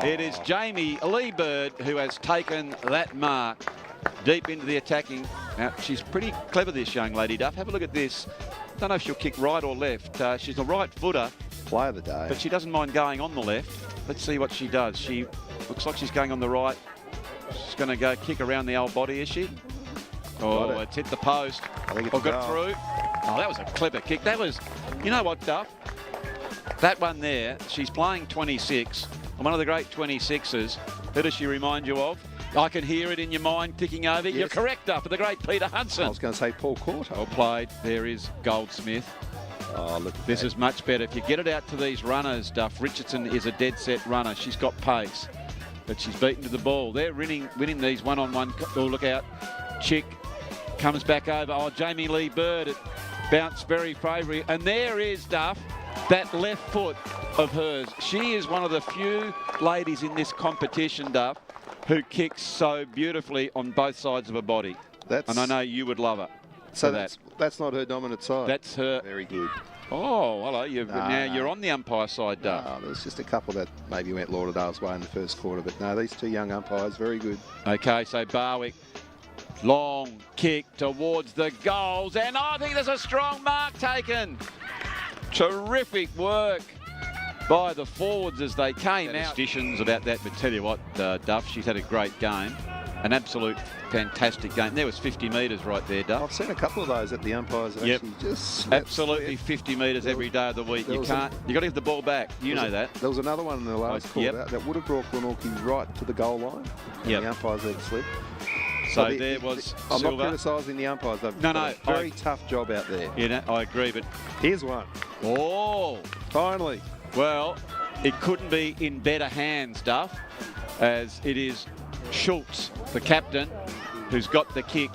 it is Jamie Lee Bird who has taken that mark deep into the attacking. Now, she's pretty clever, this young lady, Duff. Have a look at this. Don't know if she'll kick right or left. She's a right footer. Play of the day. But she doesn't mind going on the left. Let's see what she does. She looks like she's going on the right. She's going to go kick around the old body, is she? Oh, it's hit the post. I think it's got through. Oh, that was a clever kick. That was, you know what, Duff? That one there, she's playing 26. And one of the great 26ers. Who does she remind you of? I can hear it in your mind ticking over. Yes. You're correct, Duff, for the great Peter Hudson. I was going to say Paul Court. Well played. There is Goldsmith. Oh, look. This is much better. If you get it out to these runners, Duff, Richardson is a dead set runner. She's got pace, but she's beaten to the ball. They're winning these one-on-one. Oh, look out. Chick comes back over. Oh, Jamie Lee Bird. It bounced very favourably. And there is, Duff, that left foot of hers. She is one of the few ladies in this competition, Duff, who kicks so beautifully on both sides of her body. And I know you would love her. So that's not her dominant side. That's her. Very good. Oh, hello. Now you're on the umpire side, Duff. No, there's just a couple that maybe went Lauderdale's way in the first quarter. But no, these two young umpires, very good. Okay, so Barwick, long kick towards the goals. And I think there's a strong mark taken. Terrific work by the forwards as they came out. Suspicions about that, but tell you what, Duff, she's had a great game. An absolute fantastic game. There was 50 metres right there, Duff. I've seen a couple of those that the umpires have actually just absolutely 50 metres every day of the week. You can't. You got to give the ball back. You know that. There was another one in the last quarter that would have brought Glenorchy right to the goal line. The umpires had slipped. So there was I'm Silver. not criticising the umpires. They've done a very tough job out there. Yeah, I agree, but here's one. Oh, finally. Well, it couldn't be in better hands, Duff, as it is Schultz, the captain, who's got the kick.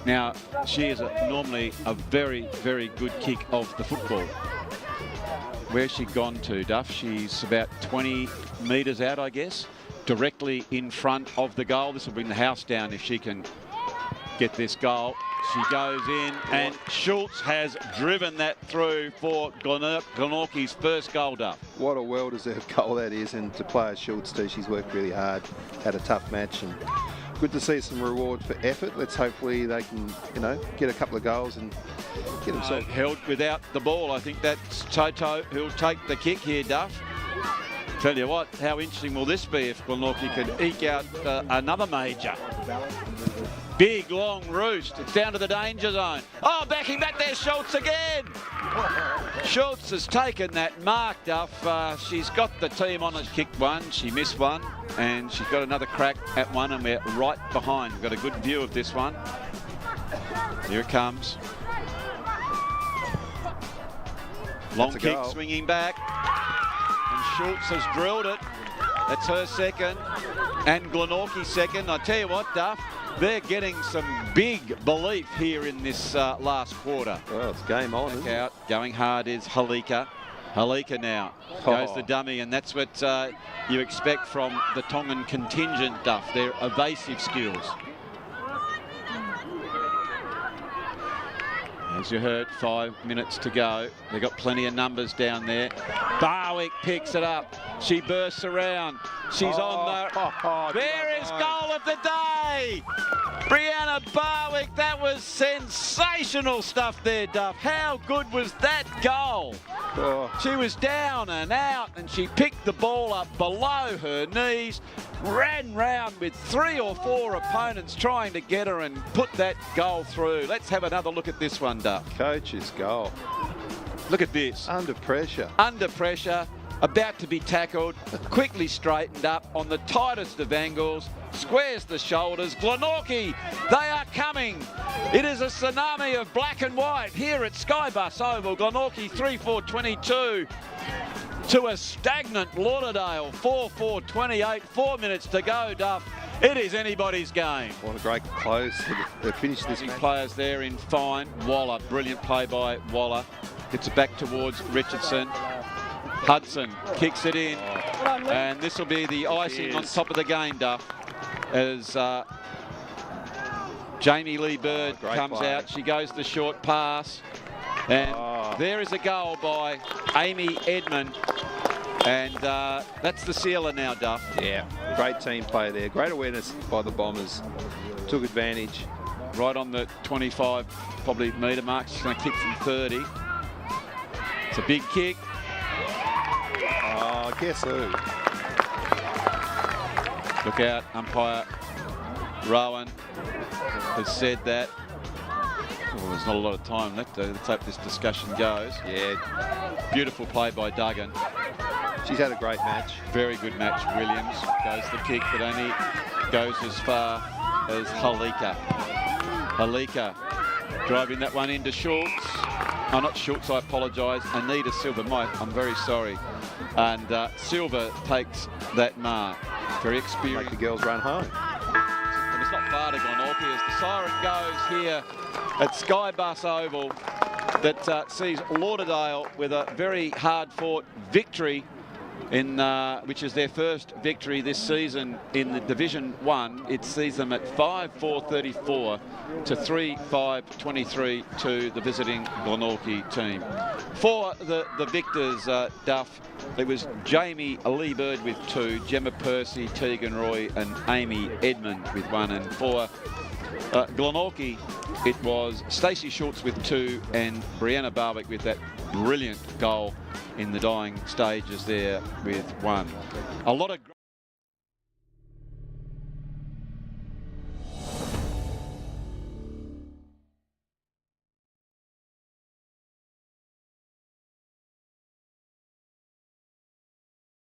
Now, she is normally a very, very good kick of the football. Where's she gone to, Duff? She's about 20 metres out, I guess, directly in front of the goal. This will bring the house down if she can get this goal. She goes in, and Schultz has driven that through for Glenorchy's first goal, Duff. What a well-deserved goal that is, and to play as Schultz too, she's worked really hard, had a tough match, and good to see some reward for effort. Let's hopefully they can, get a couple of goals and get themselves held without the ball. I think that's Toto who'll take the kick here, Duff. Tell you what, how interesting will this be if Glenorchy can eke out another major? Big, long roost. It's down to the danger zone. Oh, backing back there, Schultz again. Schultz has taken that mark, Duff. She's got the team on it. Kicked one, she missed one, and she's got another crack at one, and we're right behind. We've got a good view of this one. Here it comes. Long kick, swinging back. And Schultz has drilled it. That's her second. And Glenorchy second. I tell you what, Duff, they're getting some big belief here in this last quarter. Well, it's game on. Back out, going hard is Halika. Halika now goes the dummy, and that's what you expect from the Tongan contingent, Duff. Their evasive skills. As you heard, 5 minutes to go. They've got plenty of numbers down there. Barwick picks it up. She bursts around. She's on the... There is goal of the day! Brianna Barwick, that was sensational stuff there, Duff. How good was that goal? She was down and out, and she picked the ball up below her knees, ran round with 3 or 4 opponents trying to get her and put that goal through. Let's have another look at this one, Duff. Coach's goal. Look at this. Under pressure. Under pressure, about to be tackled, quickly straightened up on the tightest of angles, squares the shoulders. Glenorchy, they are coming. It is a tsunami of black and white here at Skybus Oval. Glenorchy 3-4-22 to a stagnant Lauderdale 4-4-28. 4 minutes to go, Duff. It is anybody's game. What a great close to finish this match. Players there in fine. Waller, brilliant play by Waller. Gets it back towards Richardson. Hudson kicks it in, and this will be the icing on top of the game, Duff, as Jamie Lee Bird great comes play. out. She goes the short pass. And there is a goal by Amy Edmund. And that's the sealer now, Duff. Yeah, great team play there. Great awareness by the Bombers. Took advantage. Right on the 25, probably metre mark. She's going to kick from 30. It's a big kick. Oh, guess who? Look out, umpire Rowan has said that. Well, there's not a lot of time left. Let's hope this discussion goes. Yeah. Beautiful play by Duggan. She's had a great match. Very good match. Williams goes the kick, but only goes as far as Halika. Halika driving that one into Schultz. Oh, not Schultz, I apologise. Anita Silver. I'm very sorry. And Silver takes that mark. Very experienced. Make the girls run home. And it's not far to Glenorchy as the siren goes here at Skybus Oval that sees Lauderdale with a very hard-fought victory in which is their first victory this season in the Division 1. It sees them at 5-4-34 to 3-5-23 to the visiting Glenorchy team. For the victors, Duff, it was Jamie Lee Bird with 2, Gemma Percy, Tegan Roy and Amy Edmund with 1. And for Glenorchy, it was Stacey Schultz with 2 and Brianna Barwick with that brilliant goal in the dying stages there with 1. A lot of